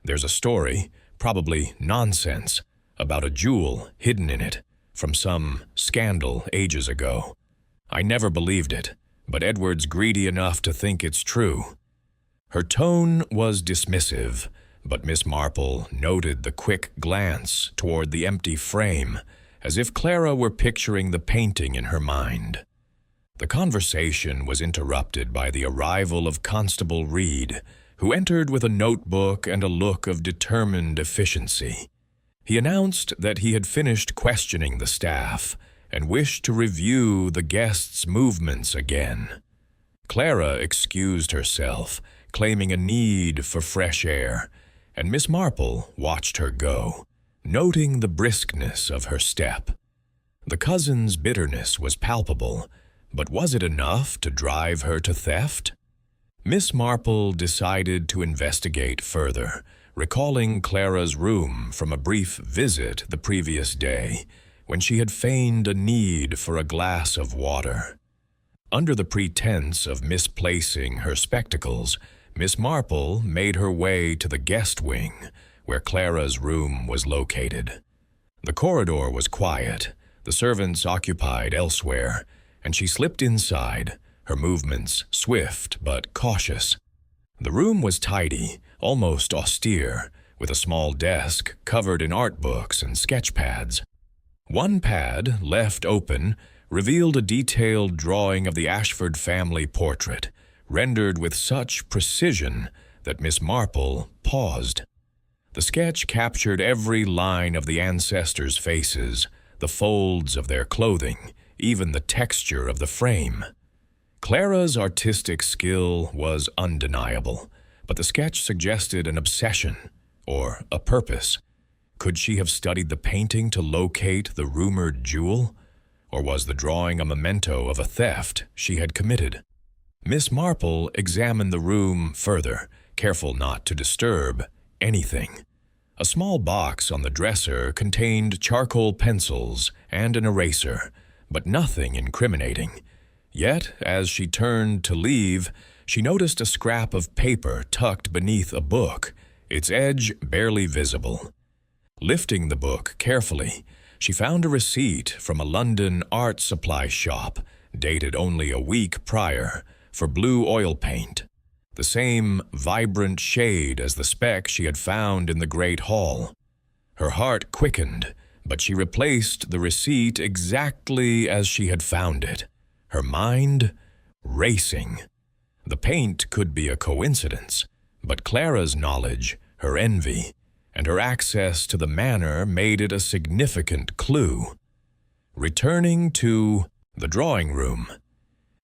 Speaker 1: There's a story, probably nonsense, about a jewel hidden in it from some scandal ages ago. I never believed it, but Edward's greedy enough to think it's true." Her tone was dismissive, but Miss Marple noted the quick glance toward the empty frame, as if Clara were picturing the painting in her mind. The conversation was interrupted by the arrival of Constable Reed, who entered with a notebook and a look of determined efficiency. He announced that he had finished questioning the staff and wished to review the guests' movements again. Clara excused herself, claiming a need for fresh air, and Miss Marple watched her go, noting the briskness of her step. The cousin's bitterness was palpable, but was it enough to drive her to theft? Miss Marple decided to investigate further, recalling Clara's room from a brief visit the previous day, when she had feigned a need for a glass of water. Under the pretense of misplacing her spectacles, Miss Marple made her way to the guest wing, where Clara's room was located. The corridor was quiet, the servants occupied elsewhere, and she slipped inside, her movements swift but cautious. The room was tidy, almost austere, with a small desk covered in art books and sketch pads. One pad, left open, revealed a detailed drawing of the Ashford family portrait, rendered with such precision that Miss Marple paused. The sketch captured every line of the ancestors' faces, the folds of their clothing, even the texture of the frame. Clara's artistic skill was undeniable, but the sketch suggested an obsession, or a purpose. Could she have studied the painting to locate the rumored jewel? Or was the drawing a memento of a theft she had committed? Miss Marple examined the room further, careful not to disturb anything. A small box on the dresser contained charcoal pencils and an eraser, but nothing incriminating. Yet, as she turned to leave, she noticed a scrap of paper tucked beneath a book, its edge barely visible. Lifting the book carefully, she found a receipt from a London art supply shop, dated only a week prior, for blue oil paint, the same vibrant shade as the speck she had found in the great hall. Her heart quickened, but she replaced the receipt exactly as she had found it, her mind racing. The paint could be a coincidence, but Clara's knowledge, her envy, and her access to the manor made it a significant clue. Returning to the drawing room,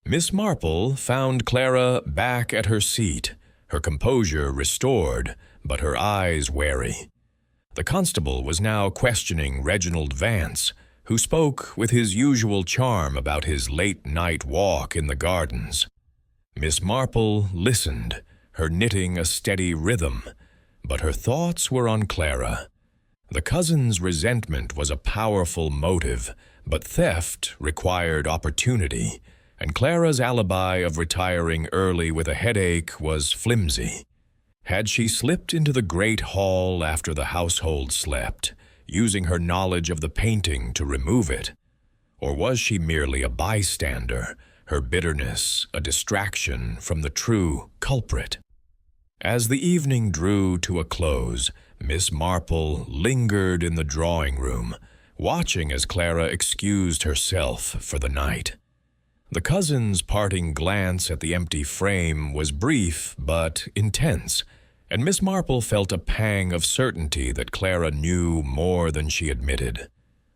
Speaker 1: Miss Marple found Clara back at her seat, her composure restored, but her eyes wary. The constable was now questioning Reginald Vance, who spoke with his usual charm about his late-night walk in the gardens. Miss Marple listened, her knitting a steady rhythm, but her thoughts were on Clara. The cousin's resentment was a powerful motive, but theft required opportunity, and Clara's alibi of retiring early with a headache was flimsy. Had she slipped into the great hall after the household slept, using her knowledge of the painting to remove it? Or was she merely a bystander, her bitterness a distraction from the true culprit? As the evening drew to a close, Miss Marple lingered in the drawing room, watching as Clara excused herself for the night. The cousin's parting glance at the empty frame was brief but intense, and Miss Marple felt a pang of certainty that Clara knew more than she admitted.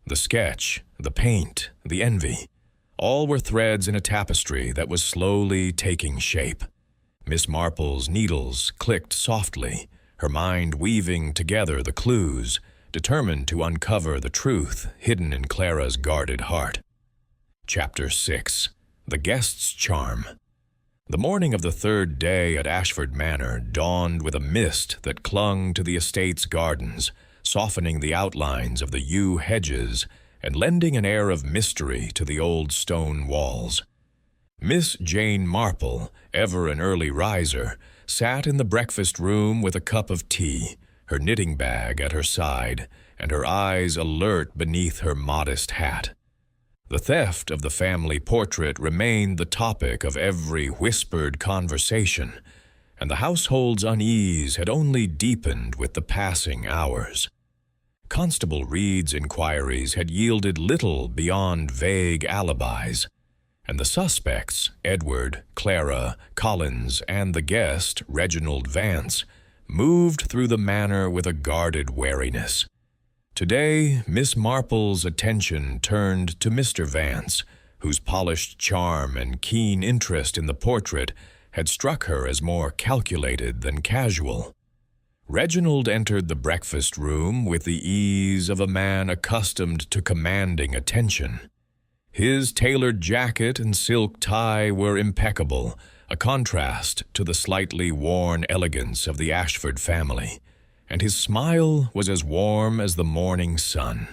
Speaker 1: The sketch, the paint, the envy, all were threads in a tapestry that was slowly taking shape. Miss Marple's needles clicked softly, her mind weaving together the clues, determined to uncover the truth hidden in Clara's guarded heart. Chapter 6. The Guest's Charm. The morning of the third day at Ashford Manor dawned with a mist that clung to the estate's gardens, softening the outlines of the yew hedges and lending an air of mystery to the old stone walls. Miss Jane Marple, ever an early riser, sat in the breakfast room with a cup of tea, her knitting bag at her side, and her eyes alert beneath her modest hat. The theft of the family portrait remained the topic of every whispered conversation, and the household's unease had only deepened with the passing hours. Constable Reed's inquiries had yielded little beyond vague alibis, and the suspects, Edward, Clara, Collins, and the guest, Reginald Vance, moved through the manor with a guarded wariness. Today, Miss Marple's attention turned to Mr. Vance, whose polished charm and keen interest in the portrait had struck her as more calculated than casual. Reginald entered the breakfast room with the ease of a man accustomed to commanding attention. His tailored jacket and silk tie were impeccable, a contrast to the slightly worn elegance of the Ashford family, and his smile was as warm as the morning sun.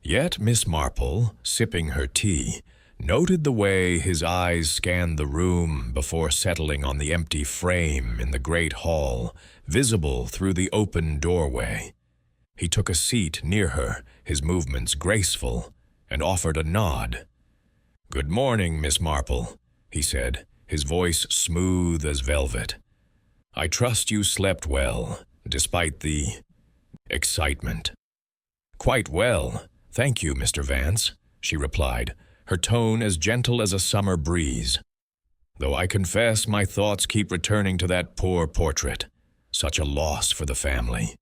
Speaker 1: Yet Miss Marple, sipping her tea, noted the way his eyes scanned the room before settling on the empty frame in the great hall, visible through the open doorway. He took a seat near her, his movements graceful, and offered a nod. "Good morning, Miss Marple," he said, his voice smooth as velvet. "I trust you slept well, despite the excitement." "Quite well, thank you, Mr. Vance," she replied, her tone as gentle as a summer breeze. "Though I confess my thoughts keep returning to that poor portrait. Such a loss for the family."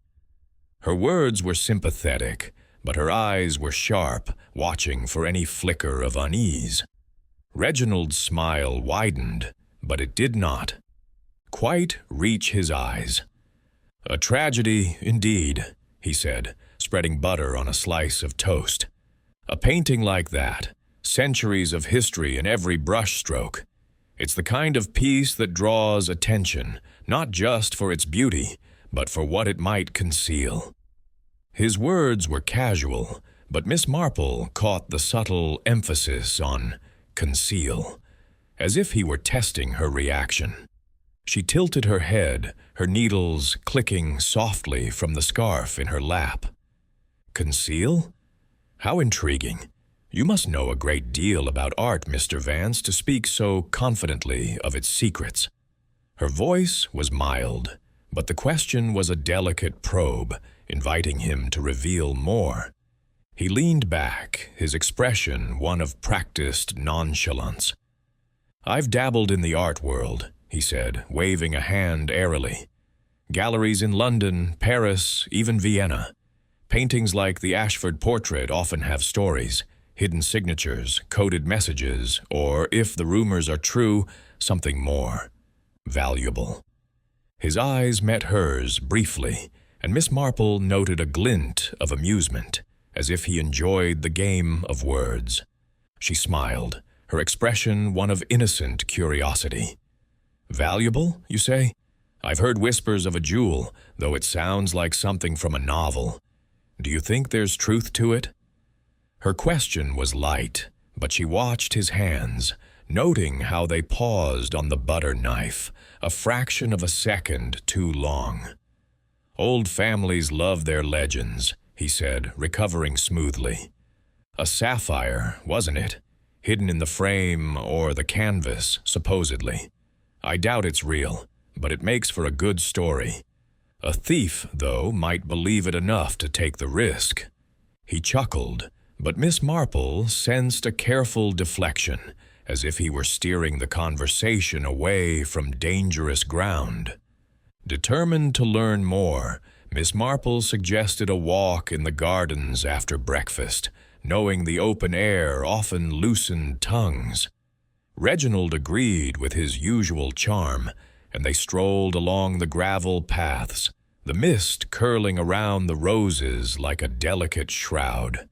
Speaker 1: Her words were sympathetic, but her eyes were sharp, watching for any flicker of unease. Reginald's smile widened, but it did not quite reach his eyes. "A tragedy, indeed," he said, spreading butter on a slice of toast. "A painting like that, centuries of history in every brushstroke. It's the kind of piece that draws attention, not just for its beauty, but for what it might conceal." His words were casual, but Miss Marple caught the subtle emphasis on conceal, as if he were testing her reaction. She tilted her head, her needles clicking softly from the scarf in her lap. "Conceal? How intriguing. "You must know a great deal about art, Mr. Vance, to speak so confidently of its secrets." Her voice was mild, but the question was a delicate probe, inviting him to reveal more. He leaned back, his expression one of practiced nonchalance. "I've dabbled in the art world," he said, waving a hand airily. "Galleries in London, Paris, even Vienna. Paintings like the Ashford portrait often have stories, hidden signatures, coded messages, or, if the rumors are true, something more valuable." His eyes met hers briefly, and Miss Marple noted a glint of amusement, as if he enjoyed the game of words. She smiled, her expression one of innocent curiosity. "Valuable, you say? I've heard whispers of a jewel, though it sounds like something from a novel. Do you think there's truth to it?" Her question was light, but she watched his hands, noting how they paused on the butter knife, a fraction of a second too long. "Old families love their legends," he said, recovering smoothly. "A sapphire, wasn't it? Hidden in the frame or the canvas, supposedly. I doubt it's real, but it makes for a good story. A thief, though, might believe it enough to take the risk." He chuckled, but Miss Marple sensed a careful deflection, as if he were steering the conversation away from dangerous ground. Determined to learn more, Miss Marple suggested a walk in the gardens after breakfast, knowing the open air often loosened tongues. Reginald agreed with his usual charm, and they strolled along the gravel paths, the mist curling around the roses like a delicate shroud.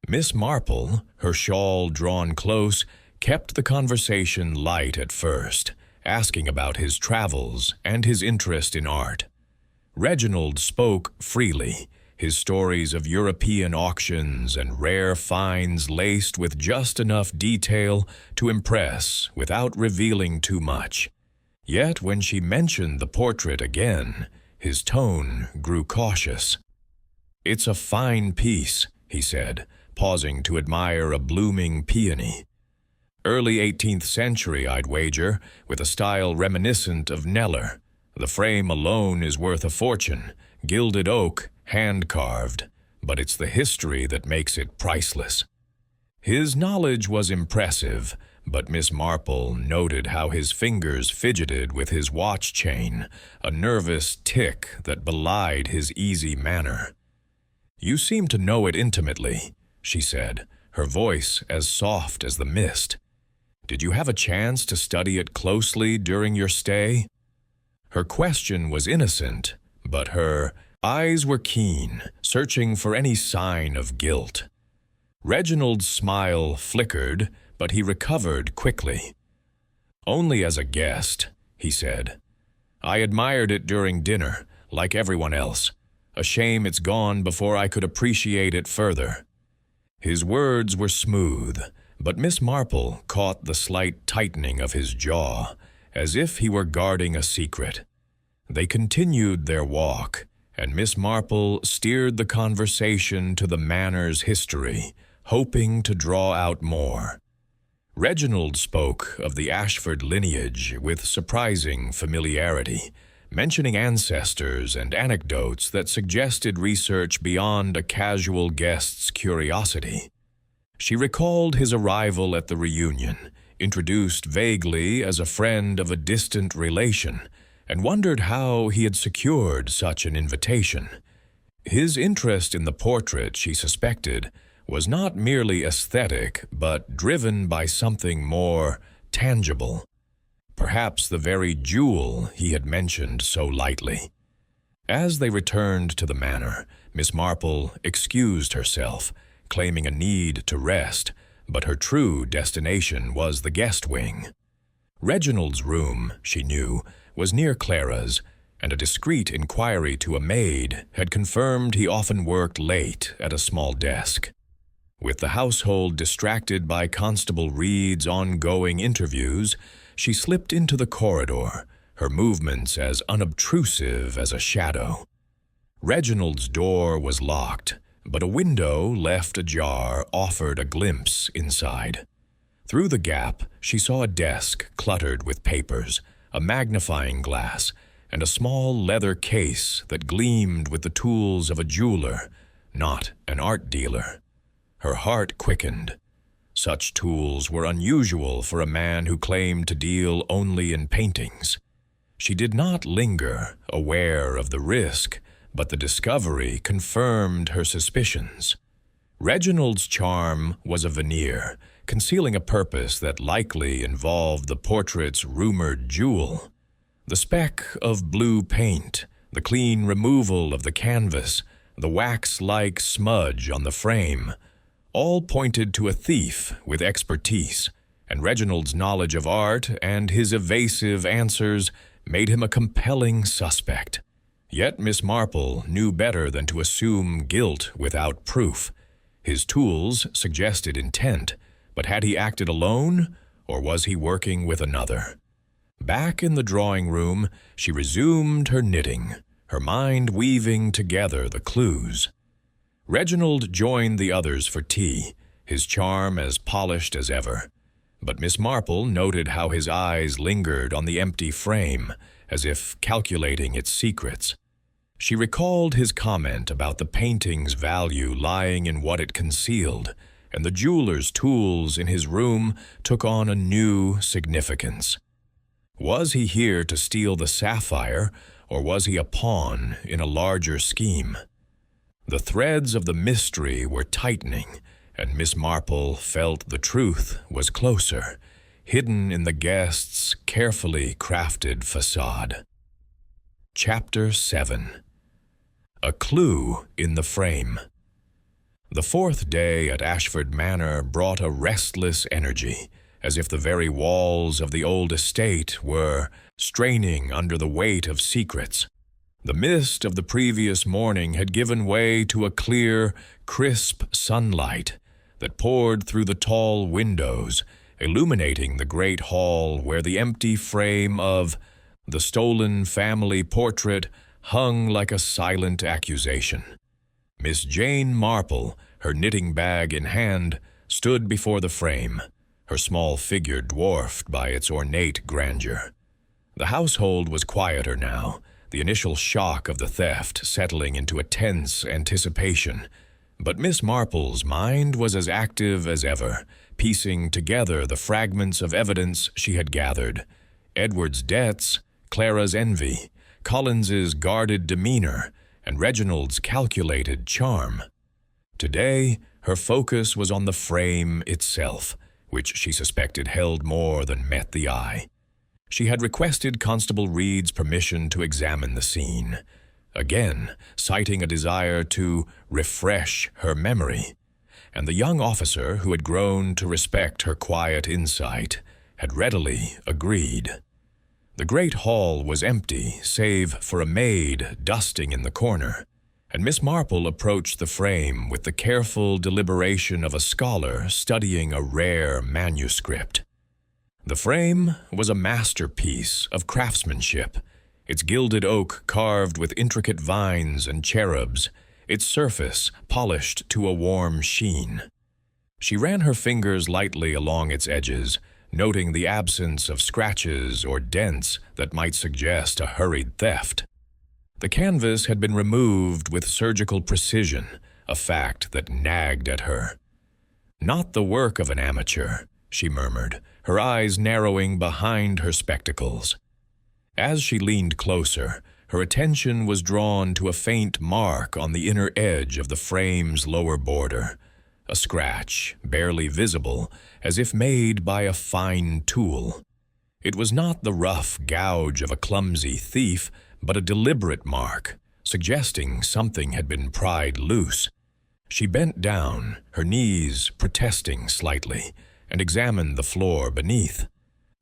Speaker 1: Miss Marple, her shawl drawn close, kept the conversation light at first, asking about his travels and his interest in art. Reginald spoke freely, his stories of European auctions and rare finds laced with just enough detail to impress without revealing too much. Yet when she mentioned the portrait again, his tone grew cautious. "It's a fine piece," he said, pausing to admire a blooming peony. "Early 18th century, I'd wager, with a style reminiscent of Kneller. The frame alone is worth a fortune, gilded oak, hand-carved, but it's the history that makes it priceless." His knowledge was impressive, but Miss Marple noted how his fingers fidgeted with his watch chain, a nervous tick that belied his easy manner. "You seem to know it intimately," she said, her voice as soft as the mist. "Did you have a chance to study it closely during your stay?" Her question was innocent, but her eyes were keen, searching for any sign of guilt. Reginald's smile flickered, but he recovered quickly. "Only as a guest," he said. "I admired it during dinner, like everyone else. A shame it's gone before I could appreciate it further." His words were smooth, but Miss Marple caught the slight tightening of his jaw, as if he were guarding a secret. They continued their walk, and Miss Marple steered the conversation to the manor's history, hoping to draw out more. Reginald spoke of the Ashford lineage with surprising familiarity, mentioning ancestors and anecdotes that suggested research beyond a casual guest's curiosity. She recalled his arrival at the reunion, introduced vaguely as a friend of a distant relation, and wondered how he had secured such an invitation. His interest in the portrait, she suspected, was not merely aesthetic, but driven by something more tangible. Perhaps the very jewel he had mentioned so lightly. As they returned to the manor, Miss Marple excused herself, claiming a need to rest, but her true destination was the guest wing. Reginald's room, she knew, was near Clara's, and a discreet inquiry to a maid had confirmed he often worked late at a small desk. With the household distracted by Constable Reed's ongoing interviews, she slipped into the corridor, her movements as unobtrusive as a shadow. Reginald's door was locked, but a window left ajar offered a glimpse inside. Through the gap, she saw a desk cluttered with papers, a magnifying glass, and a small leather case that gleamed with the tools of a jeweler, not an art dealer. Her heart quickened. Such tools were unusual for a man who claimed to deal only in paintings. She did not linger, aware of the risk, but the discovery confirmed her suspicions. Reginald's charm was a veneer, concealing a purpose that likely involved the portrait's rumored jewel. The speck of blue paint, the clean removal of the canvas, the wax-like smudge on the frame, all pointed to a thief with expertise, and Reginald's knowledge of art and his evasive answers made him a compelling suspect. Yet Miss Marple knew better than to assume guilt without proof. His tools suggested intent, but had he acted alone, or was he working with another? Back in the drawing room, she resumed her knitting, her mind weaving together the clues. Reginald joined the others for tea, his charm as polished as ever. But Miss Marple noted how his eyes lingered on the empty frame, as if calculating its secrets. She recalled his comment about the painting's value lying in what it concealed, and the jeweler's tools in his room took on a new significance. Was he here to steal the sapphire, or was he a pawn in a larger scheme? The threads of the mystery were tightening, and Miss Marple felt the truth was closer, hidden in the guest's carefully crafted facade. Chapter 7. A Clue in the Frame. The fourth day at Ashford Manor brought a restless energy, as if the very walls of the old estate were straining under the weight of secrets. The mist of the previous morning had given way to a clear, crisp sunlight that poured through the tall windows, illuminating the great hall where the empty frame of the stolen family portrait hung like a silent accusation. Miss Jane Marple, her knitting bag in hand, stood before the frame, her small figure dwarfed by its ornate grandeur. The household was quieter now, the initial shock of the theft settling into a tense anticipation. But Miss Marple's mind was as active as ever, piecing together the fragments of evidence she had gathered. Edward's debts, Clara's envy, Collins's guarded demeanor, and Reginald's calculated charm. Today, her focus was on the frame itself, which she suspected held more than met the eye. She had requested Constable Reed's permission to examine the scene, again citing a desire to refresh her memory, and the young officer who had grown to respect her quiet insight had readily agreed. The great hall was empty, save for a maid dusting in the corner, and Miss Marple approached the frame with the careful deliberation of a scholar studying a rare manuscript. The frame was a masterpiece of craftsmanship, its gilded oak carved with intricate vines and cherubs, its surface polished to a warm sheen. She ran her fingers lightly along its edges, noting the absence of scratches or dents that might suggest a hurried theft. The canvas had been removed with surgical precision, a fact that nagged at her. "Not the work of an amateur," she murmured, her eyes narrowing behind her spectacles. As she leaned closer, her attention was drawn to a faint mark on the inner edge of the frame's lower border, a scratch, barely visible, as if made by a fine tool. It was not the rough gouge of a clumsy thief, but a deliberate mark, suggesting something had been pried loose. She bent down, her knees protesting slightly, and examined the floor beneath.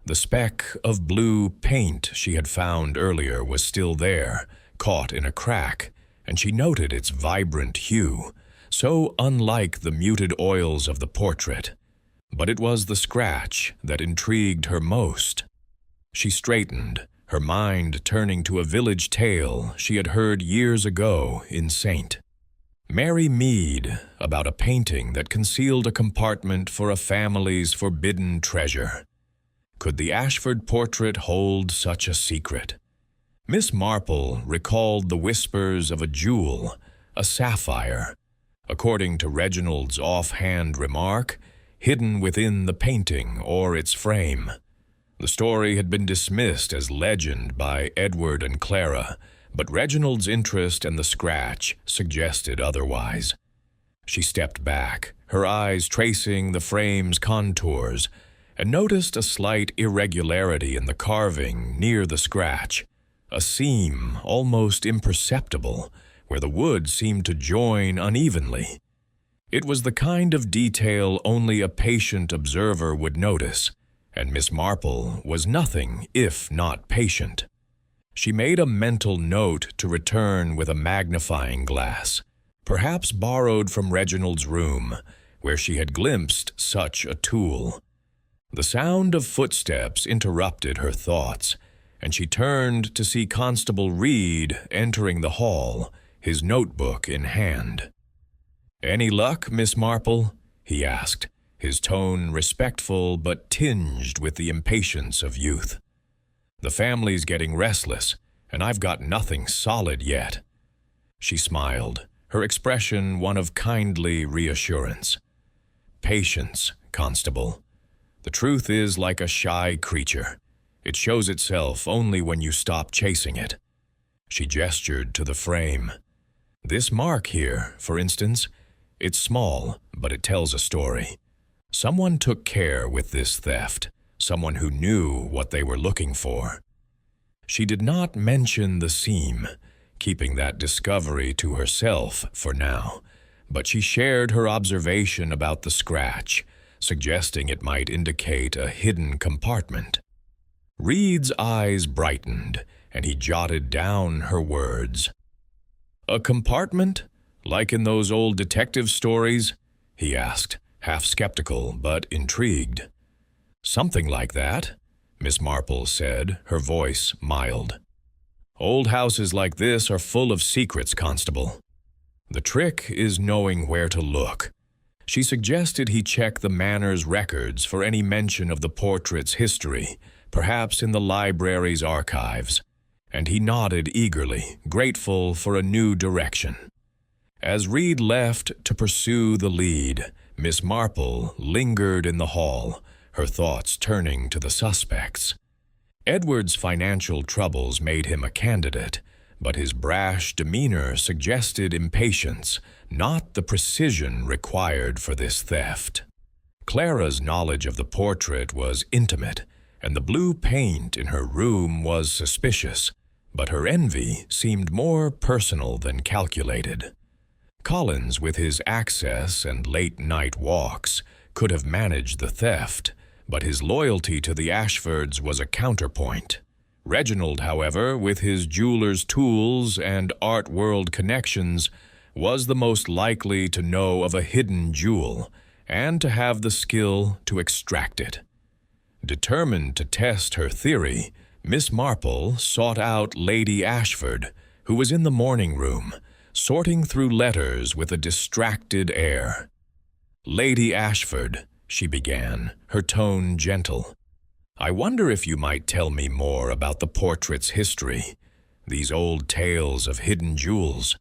Speaker 1: The speck of blue paint she had found earlier was still there, caught in a crack, and she noted its vibrant hue, so unlike the muted oils of the portrait. But it was the scratch that intrigued her most. She straightened, her mind turning to a village tale she had heard years ago in St. Mary Mead, about a painting that concealed a compartment for a family's forbidden treasure. Could the Ashford portrait hold such a secret? Miss Marple recalled the whispers of a jewel, a sapphire, according to Reginald's offhand remark, hidden within the painting or its frame. The story had been dismissed as legend by Edward and Clara, but Reginald's interest and the scratch suggested otherwise. She stepped back, her eyes tracing the frame's contours, and noticed a slight irregularity in the carving near the scratch, a seam almost imperceptible, where the wood seemed to join unevenly. It was the kind of detail only a patient observer would notice, and Miss Marple was nothing if not patient. She made a mental note to return with a magnifying glass, perhaps borrowed from Reginald's room, where she had glimpsed such a tool. The sound of footsteps interrupted her thoughts, and she turned to see Constable Reed entering the hall, his notebook in hand. "Any luck, Miss Marple?" he asked, his tone respectful but tinged with the impatience of youth. "The family's getting restless, and I've got nothing solid yet." She smiled, her expression one of kindly reassurance. "Patience, Constable. The truth is like a shy creature. It shows itself only when you stop chasing it." She gestured to the frame. "This mark here, for instance, it's small, but it tells a story. Someone took care with this theft, someone who knew what they were looking for." She did not mention the seam, keeping that discovery to herself for now, but she shared her observation about the scratch, suggesting it might indicate a hidden compartment. Reed's eyes brightened, and he jotted down her words. "A compartment? Like in those old detective stories?" he asked, half skeptical but intrigued. "Something like that," Miss Marple said, her voice mild. "Old houses like this are full of secrets, Constable. The trick is knowing where to look." She suggested he check the manor's records for any mention of the portrait's history, perhaps in the library's archives, and he nodded eagerly, grateful for a new direction. As Reed left to pursue the lead, Miss Marple lingered in the hall, her thoughts turning to the suspects. Edward's financial troubles made him a candidate, but his brash demeanor suggested impatience, not the precision required for this theft. Clara's knowledge of the portrait was intimate, and the blue paint in her room was suspicious, but her envy seemed more personal than calculated. Collins, with his access and late-night walks, could have managed the theft, but his loyalty to the Ashfords was a counterpoint. Reginald, however, with his jeweler's tools and art world connections, was the most likely to know of a hidden jewel and to have the skill to extract it. Determined to test her theory, Miss Marple sought out Lady Ashford, who was in the morning room, sorting through letters with a distracted air. "Lady Ashford," she began, her tone gentle, "I wonder if you might tell me more about the portrait's history. These old tales of hidden jewels,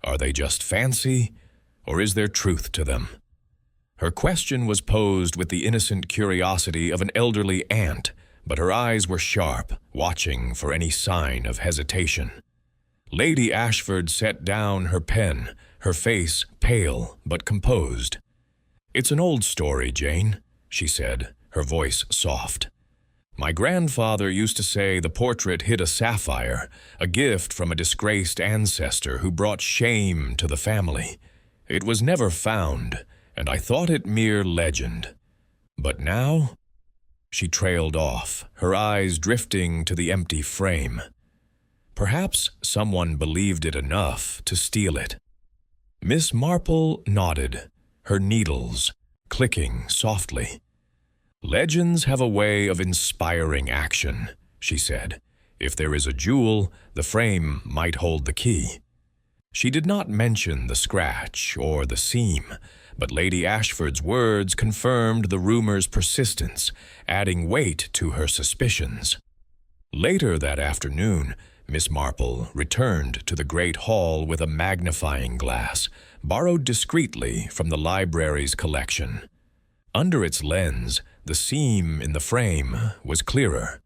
Speaker 1: are they just fancy, or is there truth to them?" Her question was posed with the innocent curiosity of an elderly aunt, but her eyes were sharp, watching for any sign of hesitation. Lady Ashford set down her pen, her face pale but composed. "It's an old story, Jane," she said, her voice soft. "My grandfather used to say the portrait hid a sapphire, a gift from a disgraced ancestor who brought shame to the family. It was never found, and I thought it mere legend. But now—" She trailed off, her eyes drifting to the empty frame. Perhaps someone believed it enough to steal it. Miss Marple nodded, her needles clicking softly. "Legends have a way of inspiring action," she said. "If there is a jewel, the frame might hold the key." She did not mention the scratch or the seam, but Lady Ashford's words confirmed the rumor's persistence, adding weight to her suspicions. Later that afternoon, Miss Marple returned to the great hall with a magnifying glass, borrowed discreetly from the library's collection. Under its lens, the seam in the frame was clearer,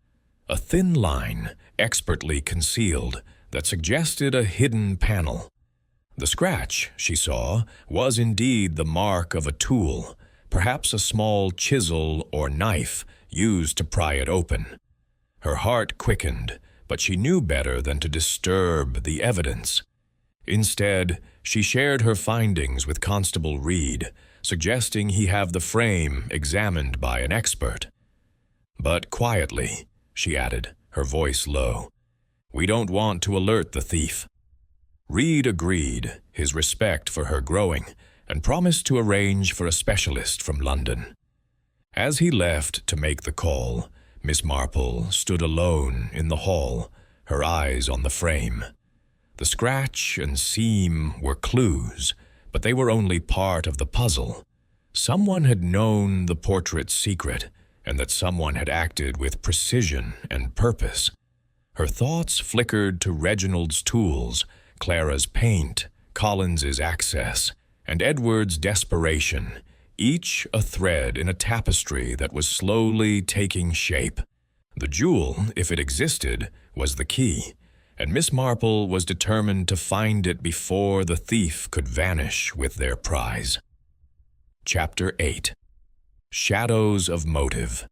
Speaker 1: a thin line, expertly concealed, that suggested a hidden panel. The scratch, she saw, was indeed the mark of a tool, perhaps a small chisel or knife used to pry it open. Her heart quickened, but she knew better than to disturb the evidence. Instead, she shared her findings with Constable Reed, suggesting he have the frame examined by an expert. "But quietly," she added, her voice low. "We don't want to alert the thief." Reed agreed, his respect for her growing, and promised to arrange for a specialist from London. As he left to make the call, Miss Marple stood alone in the hall, her eyes on the frame. The scratch and seam were clues, but they were only part of the puzzle. Someone had known the portrait's secret, and that someone had acted with precision and purpose. Her thoughts flickered to Reginald's tools, Clara's paint, Collins's access, and Edward's desperation, each a thread in a tapestry that was slowly taking shape. The jewel, if it existed, was the key, and Miss Marple was determined to find it before the thief could vanish with their prize. Chapter 8. Shadows of Motive.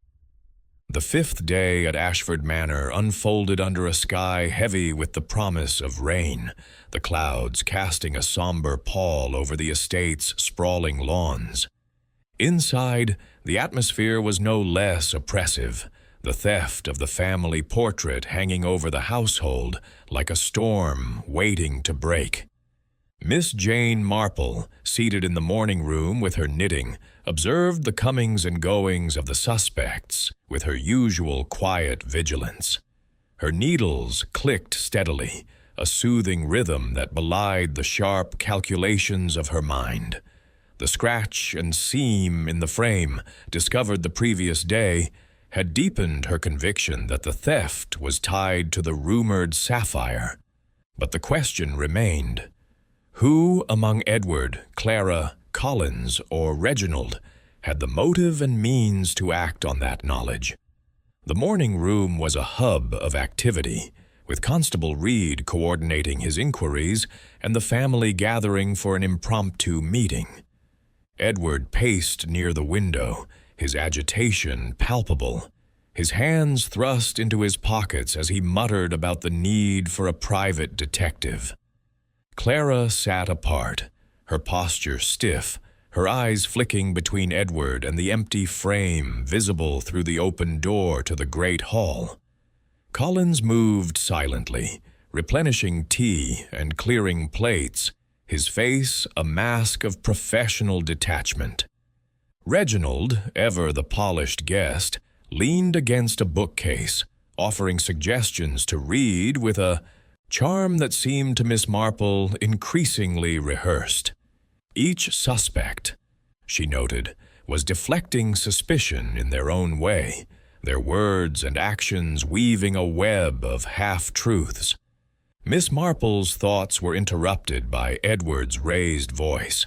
Speaker 1: The 5th day at Ashford Manor unfolded under a sky heavy with the promise of rain, the clouds casting a somber pall over the estate's sprawling lawns. Inside, the atmosphere was no less oppressive, the theft of the family portrait hanging over the household like a storm waiting to break. Miss Jane Marple, seated in the morning room with her knitting, observed the comings and goings of the suspects with her usual quiet vigilance. Her needles clicked steadily, a soothing rhythm that belied the sharp calculations of her mind. The scratch and seam in the frame, discovered the previous day, had deepened her conviction that the theft was tied to the rumored sapphire. But the question remained: who among Edward, Clara, Collins, or Reginald had the motive and means to act on that knowledge? The morning room was a hub of activity, with Constable Reed coordinating his inquiries and the family gathering for an impromptu meeting. Edward paced near the window, his agitation palpable, his hands thrust into his pockets as he muttered about the need for a private detective. Clara sat apart, her posture stiff, her eyes flicking between Edward and the empty frame visible through the open door to the great hall. Collins moved silently, replenishing tea and clearing plates, his face a mask of professional detachment. Reginald, ever the polished guest, leaned against a bookcase, offering suggestions to Reed with a charm that seemed to Miss Marple increasingly rehearsed. Each suspect, she noted, was deflecting suspicion in their own way, their words and actions weaving a web of half-truths. Miss Marple's thoughts were interrupted by Edward's raised voice.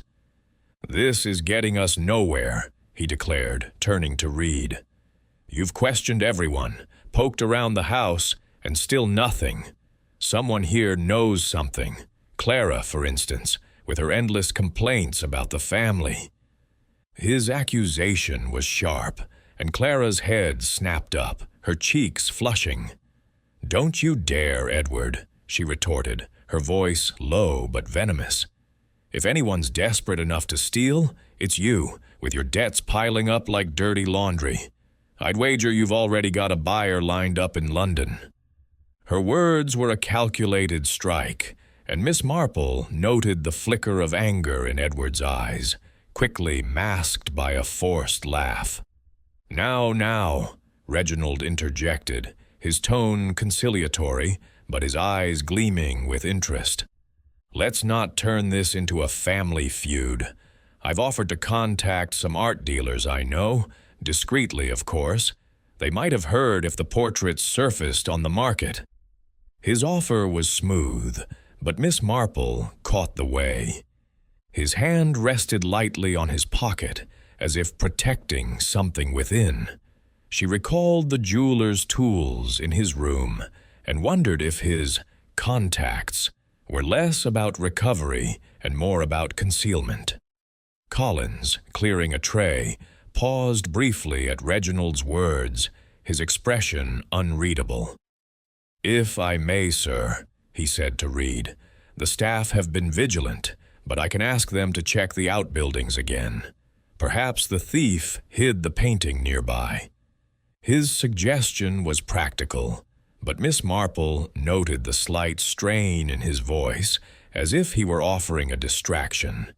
Speaker 1: "This is getting us nowhere," he declared, turning to Reed. "You've questioned everyone, poked around the house, and still nothing. Someone here knows something. Clara, for instance, with her endless complaints about the family." His accusation was sharp, and Clara's head snapped up, her cheeks flushing. "Don't you dare, Edward," she retorted, her voice low but venomous. "If anyone's desperate enough to steal, it's you, with your debts piling up like dirty laundry. I'd wager you've already got a buyer lined up in London." Her words were a calculated strike, and Miss Marple noted the flicker of anger in Edward's eyes, quickly masked by a forced laugh. Now," Reginald interjected, his tone conciliatory, but his eyes gleaming with interest. Let's not turn this into a family feud. I've offered to contact some art dealers I know, discreetly, of course. They might have heard if the portraits surfaced on the market." His offer was smooth, but Miss Marple caught the way. His hand rested lightly on his pocket, as if protecting something within. She recalled the jeweler's tools in his room and wondered if his contacts were less about recovery and more about concealment. Collins, clearing a tray, paused briefly at Reginald's words, his expression unreadable. "If I may, sir," he said to Reed, "the staff have been vigilant, but I can ask them to check the outbuildings again. Perhaps the thief hid the painting nearby." His suggestion was practical, but Miss Marple noted the slight strain in his voice, as if he were offering a distraction.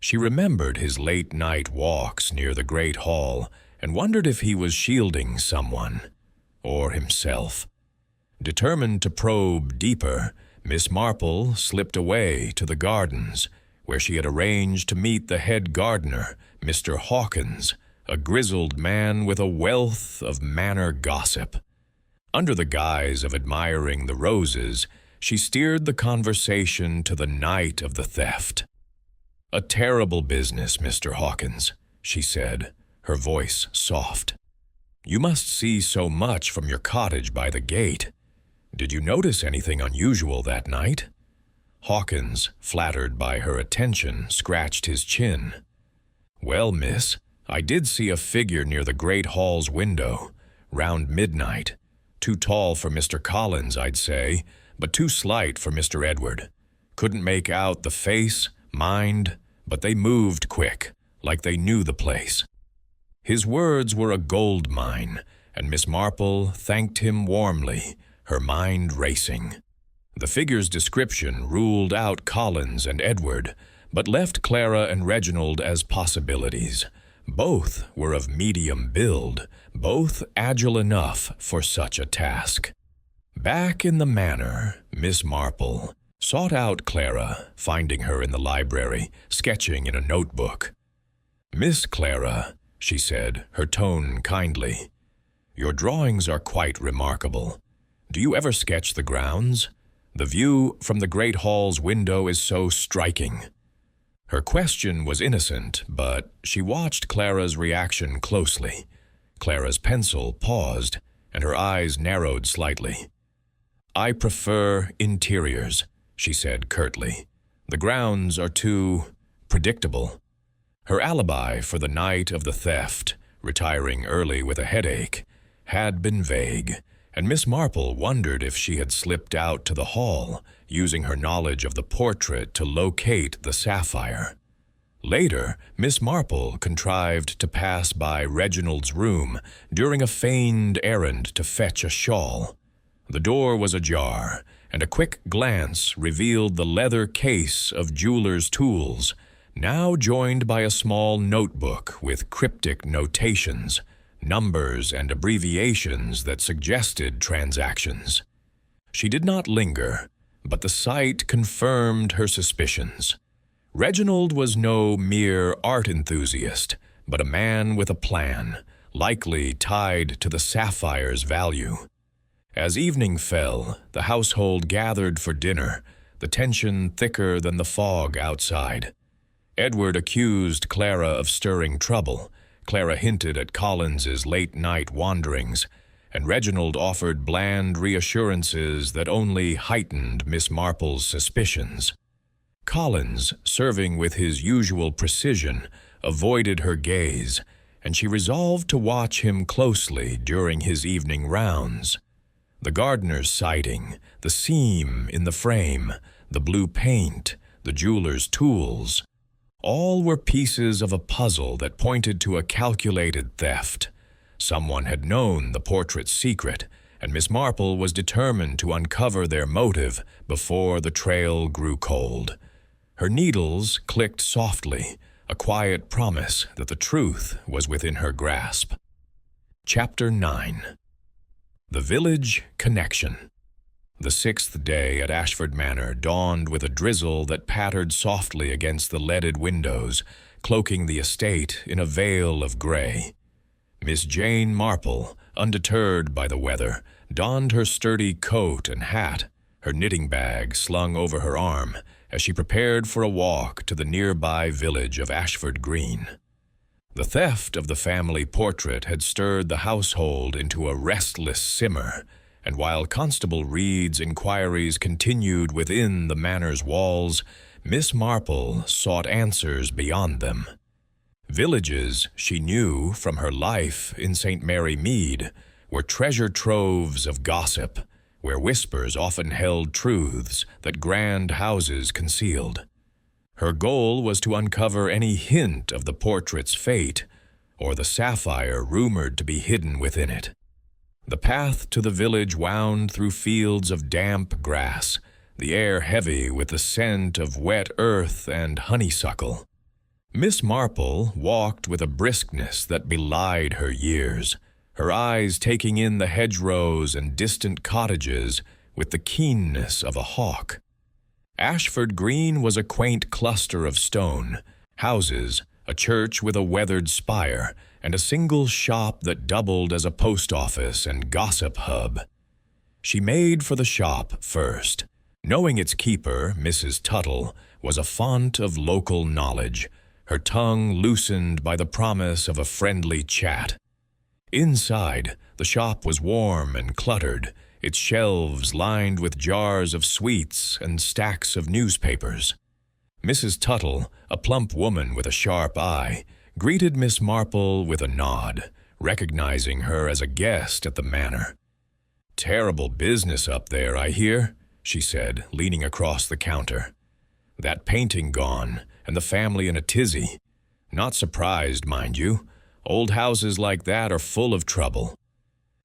Speaker 1: She remembered his late-night walks near the great hall and wondered if he was shielding someone, or himself. Determined to probe deeper, Miss Marple slipped away to the gardens, where she had arranged to meet the head gardener, Mr. Hawkins, a grizzled man with a wealth of manor gossip. Under the guise of admiring the roses, she steered the conversation to the night of the theft. "A terrible business, Mr. Hawkins," she said, her voice soft. "You must see so much from your cottage by the gate. Did you notice anything unusual that night?" Hawkins, flattered by her attention, scratched his chin. "Well, miss, I did see a figure near the great hall's window, round midnight. Too tall for Mr. Collins, I'd say, but too slight for Mr. Edward. Couldn't make out the face, mind, but they moved quick, like they knew the place." His words were a gold mine, and Miss Marple thanked him warmly, her mind racing. The figure's description ruled out Collins and Edward, but left Clara and Reginald as possibilities. Both were of medium build, both agile enough for such a task. Back in the manor, Miss Marple sought out Clara, finding her in the library, sketching in a notebook. "Miss Clara," she said, her tone kindly, "your drawings are quite remarkable. Do you ever sketch the grounds? The view from the great hall's window is so striking." Her question was innocent, but she watched Clara's reaction closely. Clara's pencil paused, and her eyes narrowed slightly. "I prefer interiors," she said curtly. "The grounds are too predictable." Her alibi for the night of the theft, retiring early with a headache, had been vague, and Miss Marple wondered if she had slipped out to the hall, using her knowledge of the portrait to locate the sapphire. Later, Miss Marple contrived to pass by Reginald's room during a feigned errand to fetch a shawl. The door was ajar, and a quick glance revealed the leather case of jeweler's tools, now joined by a small notebook with cryptic notations, numbers and abbreviations that suggested transactions. She did not linger, but the sight confirmed her suspicions. Reginald was no mere art enthusiast, but a man with a plan, likely tied to the sapphire's value. As evening fell, the household gathered for dinner, the tension thicker than the fog outside. Edward accused Clara of stirring trouble. Clara hinted at Collins's late-night wanderings, and Reginald offered bland reassurances that only heightened Miss Marple's suspicions. Collins, serving with his usual precision, avoided her gaze, and she resolved to watch him closely during his evening rounds. The gardener's siding, the seam in the frame, the blue paint, the jeweler's tools, all were pieces of a puzzle that pointed to a calculated theft. Someone had known the portrait's secret, and Miss Marple was determined to uncover their motive before the trail grew cold. Her needles clicked softly, a quiet promise that the truth was within her grasp. Chapter 9. The Village Connection. The 6th day at Ashford Manor dawned with a drizzle that pattered softly against the leaded windows, cloaking the estate in a veil of gray. Miss Jane Marple, undeterred by the weather, donned her sturdy coat and hat, her knitting bag slung over her arm, as she prepared for a walk to the nearby village of Ashford Green. The theft of the family portrait had stirred the household into a restless simmer, and while Constable Reed's inquiries continued within the manor's walls, Miss Marple sought answers beyond them. Villages, she knew from her life in St. Mary Mead, were treasure troves of gossip, where whispers often held truths that grand houses concealed. Her goal was to uncover any hint of the portrait's fate, or the sapphire rumored to be hidden within it. The path to the village wound through fields of damp grass, the air heavy with the scent of wet earth and honeysuckle. Miss Marple walked with a briskness that belied her years, her eyes taking in the hedgerows and distant cottages with the keenness of a hawk. Ashford Green was a quaint cluster of stone, houses, a church with a weathered spire, and a single shop that doubled as a post office and gossip hub. She made for the shop first, knowing its keeper, Mrs. Tuttle, was a font of local knowledge, her tongue loosened by the promise of a friendly chat. Inside, the shop was warm and cluttered, its shelves lined with jars of sweets and stacks of newspapers. Mrs. Tuttle, a plump woman with a sharp eye, greeted Miss Marple with a nod, recognizing her as a guest at the manor. "Terrible business up there, I hear," she said, leaning across the counter. "That painting gone, and the family in a tizzy. Not surprised, mind you. Old houses like that are full of trouble."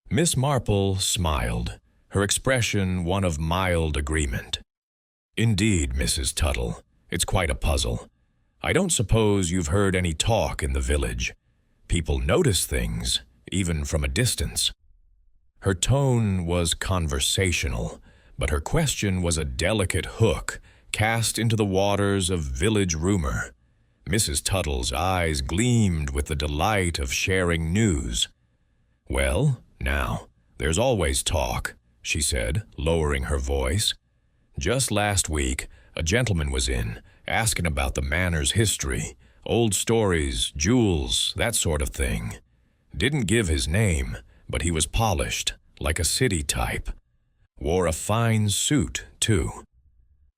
Speaker 1: Miss Marple smiled, her expression one of mild agreement. "Indeed, Mrs. Tuttle, it's quite a puzzle. I don't suppose you've heard any talk in the village. People notice things, even from a distance." Her tone was conversational, but her question was a delicate hook cast into the waters of village rumor. Mrs. Tuttle's eyes gleamed with the delight of sharing news. "Well, now, there's always talk," she said, lowering her voice. "Just last week, a gentleman was in, asking about the manor's history, old stories, jewels, that sort of thing. Didn't give his name, but he was polished, like a city type. Wore a fine suit, too."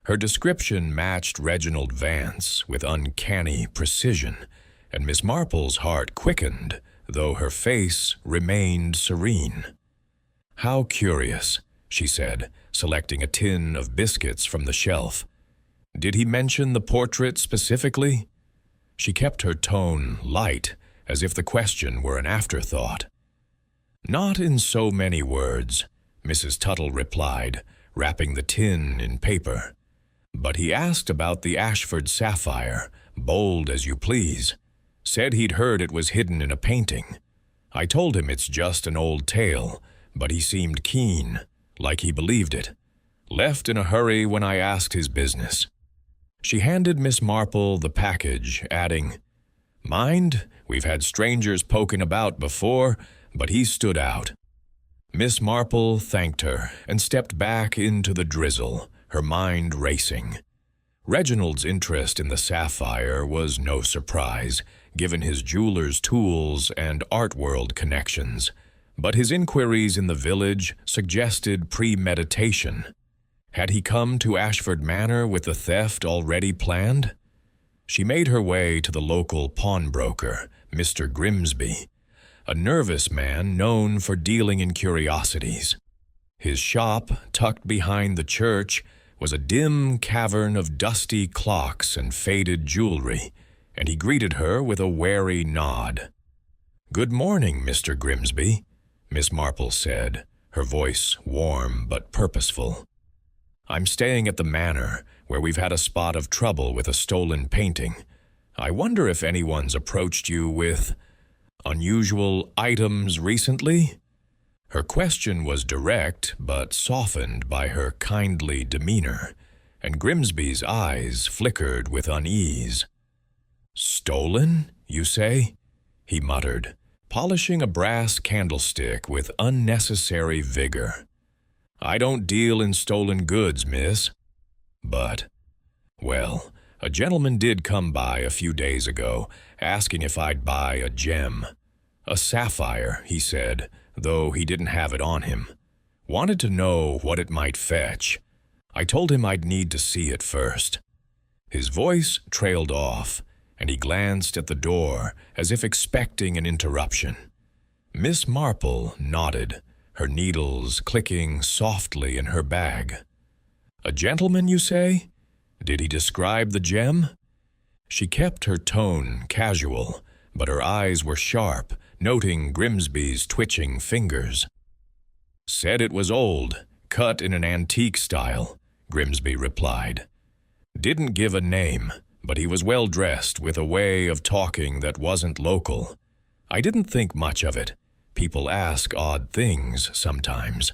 Speaker 1: Her description matched Reginald Vance with uncanny precision, and Miss Marple's heart quickened, though her face remained serene. "How curious," she said, selecting a tin of biscuits from the shelf. "Did he mention the portrait specifically?" She kept her tone light, as if the question were an afterthought. "Not in so many words," Mrs. Tuttle replied, wrapping the tin in paper. "But he asked about the Ashford sapphire, bold as you please. Said he'd heard it was hidden in a painting. I told him it's just an old tale, but he seemed keen, like he believed it. Left in a hurry when I asked his business." She handed Miss Marple the package, adding, "Mind, we've had strangers poking about before, but he stood out." Miss Marple thanked her and stepped back into the drizzle, her mind racing. Reginald's interest in the sapphire was no surprise, given his jeweler's tools and art world connections, but his inquiries in the village suggested premeditation. Had he come to Ashford Manor with the theft already planned? She made her way to the local pawnbroker, Mr. Grimsby, a nervous man known for dealing in curiosities. His shop, tucked behind the church, was a dim cavern of dusty clocks and faded jewelry, and he greeted her with a wary nod. "Good morning, Mr. Grimsby," Miss Marple said, her voice warm but purposeful. "I'm staying at the manor, where we've had a spot of trouble with a stolen painting. I wonder if anyone's approached you with unusual items recently?" Her question was direct but softened by her kindly demeanor, and Grimsby's eyes flickered with unease. "Stolen, you say?" he muttered, polishing a brass candlestick with unnecessary vigor. "I don't deal in stolen goods, miss. But, well, a gentleman did come by a few days ago, asking if I'd buy a gem. A sapphire, he said, though he didn't have it on him. Wanted to know what it might fetch. I told him I'd need to see it first." His voice trailed off, and he glanced at the door as if expecting an interruption. Miss Marple nodded, her needles clicking softly in her bag. "A gentleman, you say? Did he describe the gem?" She kept her tone casual, but her eyes were sharp, noting Grimsby's twitching fingers. "Said it was old, cut in an antique style," Grimsby replied. "Didn't give a name, but he was well dressed with a way of talking that wasn't local. I didn't think much of it. People ask odd things sometimes."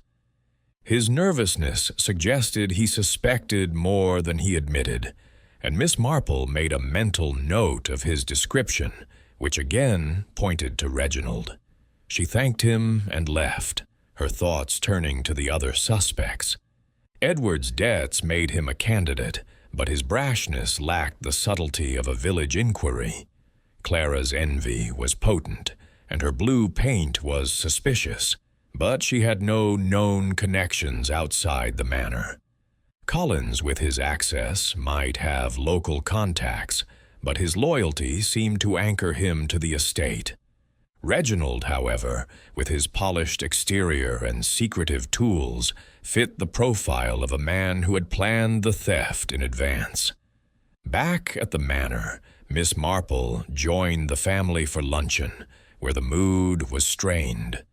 Speaker 1: His nervousness suggested he suspected more than he admitted, and Miss Marple made a mental note of his description, which again pointed to Reginald. She thanked him and left, her thoughts turning to the other suspects. Edward's debts made him a candidate, but his brashness lacked the subtlety of a village inquiry. Clara's envy was potent, and her blue paint was suspicious, but she had no known connections outside the manor. Collins, with his access, might have local contacts, but his loyalty seemed to anchor him to the estate. Reginald, however, with his polished exterior and secretive tools, fit the profile of a man who had planned the theft in advance. Back at the manor, Miss Marple joined the family for luncheon, where the mood was strained.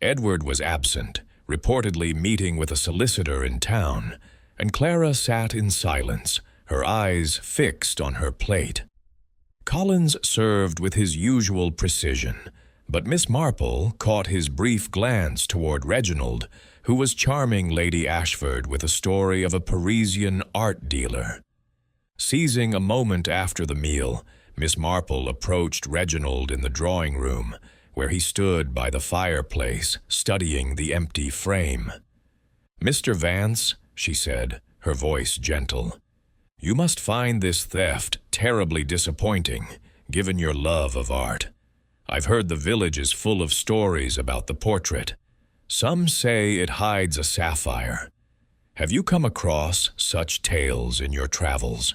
Speaker 1: Edward was absent, reportedly meeting with a solicitor in town, and Clara sat in silence, her eyes fixed on her plate. Collins served with his usual precision, but Miss Marple caught his brief glance toward Reginald, who was charming Lady Ashford with a story of a Parisian art dealer. Seizing a moment after the meal, Miss Marple approached Reginald in the drawing-room, where he stood by the fireplace, studying the empty frame. "Mr. Vance," she said, her voice gentle, "you must find this theft terribly disappointing, given your love of art. I've heard the village is full of stories about the portrait. Some say it hides a sapphire. Have you come across such tales in your travels?"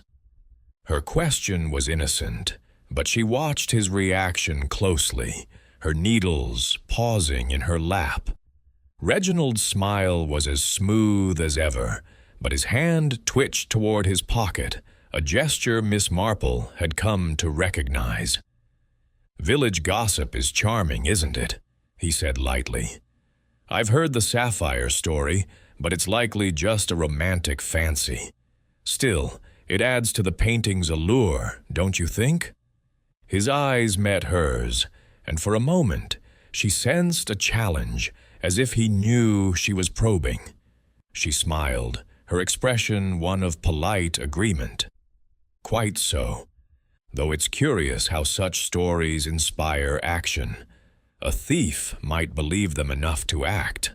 Speaker 1: Her question was innocent, but she watched his reaction closely, her needles pausing in her lap. Reginald's smile was as smooth as ever, but his hand twitched toward his pocket, a gesture Miss Marple had come to recognize. "Village gossip is charming, isn't it?" he said lightly. "I've heard the sapphire story, but it's likely just a romantic fancy. Still, it adds to the painting's allure, don't you think?" His eyes met hers, and for a moment she sensed a challenge, as if he knew she was probing. She smiled, her expression one of polite agreement. "Quite so. Though it's curious how such stories inspire action. A thief might believe them enough to act."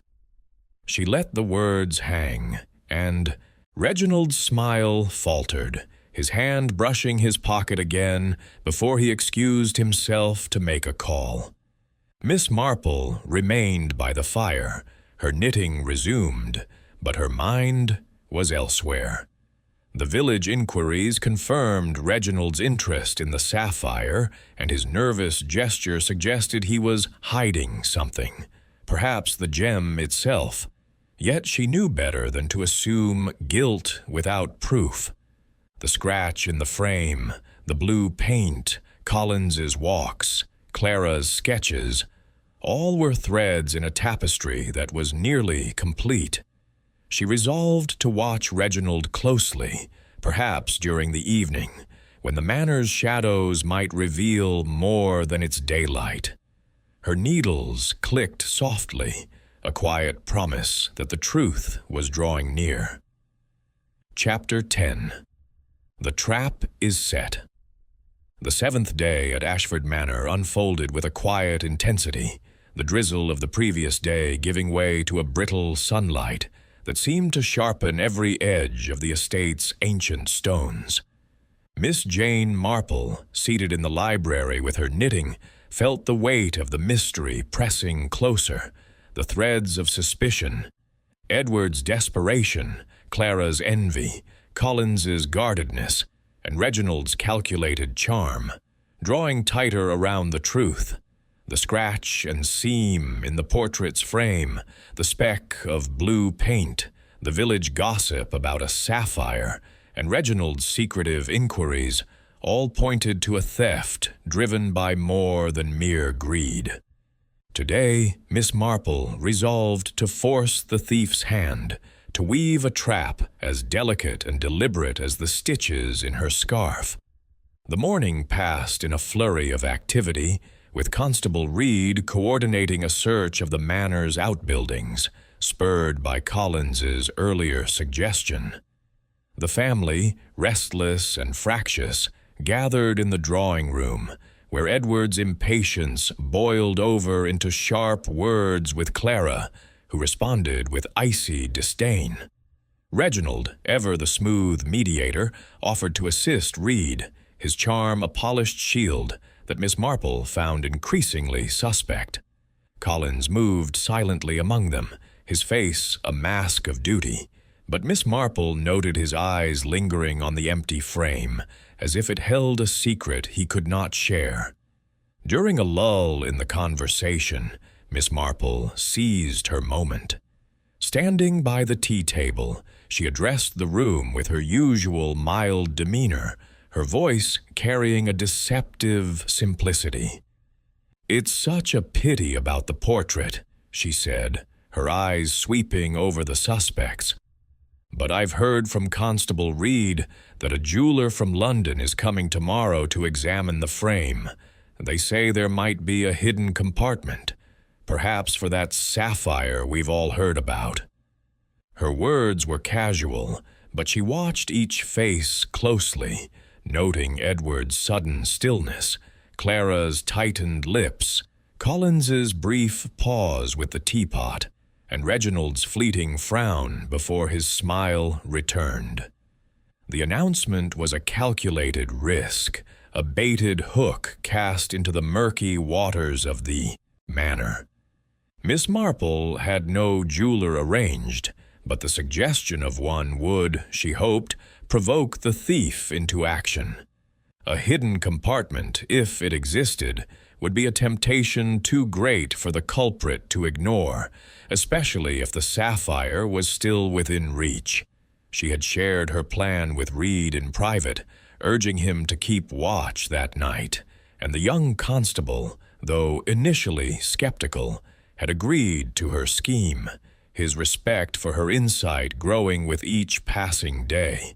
Speaker 1: She let the words hang, and Reginald's smile faltered, his hand brushing his pocket again before he excused himself to make a call. Miss Marple remained by the fire, her knitting resumed, but her mind was elsewhere. The village inquiries confirmed Reginald's interest in the sapphire, and his nervous gesture suggested he was hiding something, perhaps the gem itself. Yet she knew better than to assume guilt without proof. The scratch in the frame, the blue paint, Collins's walks, Clara's sketches, all were threads in a tapestry that was nearly complete. She resolved to watch Reginald closely, perhaps during the evening, when the manor's shadows might reveal more than its daylight. Her needles clicked softly, a quiet promise that the truth was drawing near. Chapter 10. The Trap is Set. The seventh day at Ashford Manor unfolded with a quiet intensity, the drizzle of the previous day giving way to a brittle sunlight that seemed to sharpen every edge of the estate's ancient stones. Miss Jane Marple, seated in the library with her knitting, felt the weight of the mystery pressing closer, the threads of suspicion. Edward's desperation, Clara's envy, Collins's guardedness, and Reginald's calculated charm, drawing tighter around the truth. The scratch and seam in the portrait's frame, the speck of blue paint, the village gossip about a sapphire, and Reginald's secretive inquiries all pointed to a theft driven by more than mere greed. Today, Miss Marple resolved to force the thief's hand, to weave a trap as delicate and deliberate as the stitches in her scarf. The morning passed in a flurry of activity, with Constable Reed coordinating a search of the manor's outbuildings, spurred by Collins's earlier suggestion. The family, restless and fractious, gathered in the drawing room, where Edward's impatience boiled over into sharp words with Clara, who responded with icy disdain. Reginald, ever the smooth mediator, offered to assist Reed, his charm a polished shield that Miss Marple found increasingly suspect. Collins moved silently among them, his face a mask of duty, but Miss Marple noted his eyes lingering on the empty frame, as if it held a secret he could not share. During a lull in the conversation, Miss Marple seized her moment. Standing by the tea table, she addressed the room with her usual mild demeanor, her voice carrying a deceptive simplicity. "It's such a pity about the portrait," she said, her eyes sweeping over the suspects. "But I've heard from Constable Reed that a jeweler from London is coming tomorrow to examine the frame. They say there might be a hidden compartment, perhaps for that sapphire we've all heard about." Her words were casual, but she watched each face closely, noting Edward's sudden stillness, Clara's tightened lips, Collins's brief pause with the teapot, and Reginald's fleeting frown before his smile returned. The announcement was a calculated risk, a baited hook cast into the murky waters of the manor. Miss Marple had no jeweler arranged, but the suggestion of one would, she hoped, provoke the thief into action. A hidden compartment, if it existed, would be a temptation too great for the culprit to ignore, especially if the sapphire was still within reach. She had shared her plan with Reed in private, urging him to keep watch that night, and the young constable, though initially skeptical, had agreed to her scheme, his respect for her insight growing with each passing day.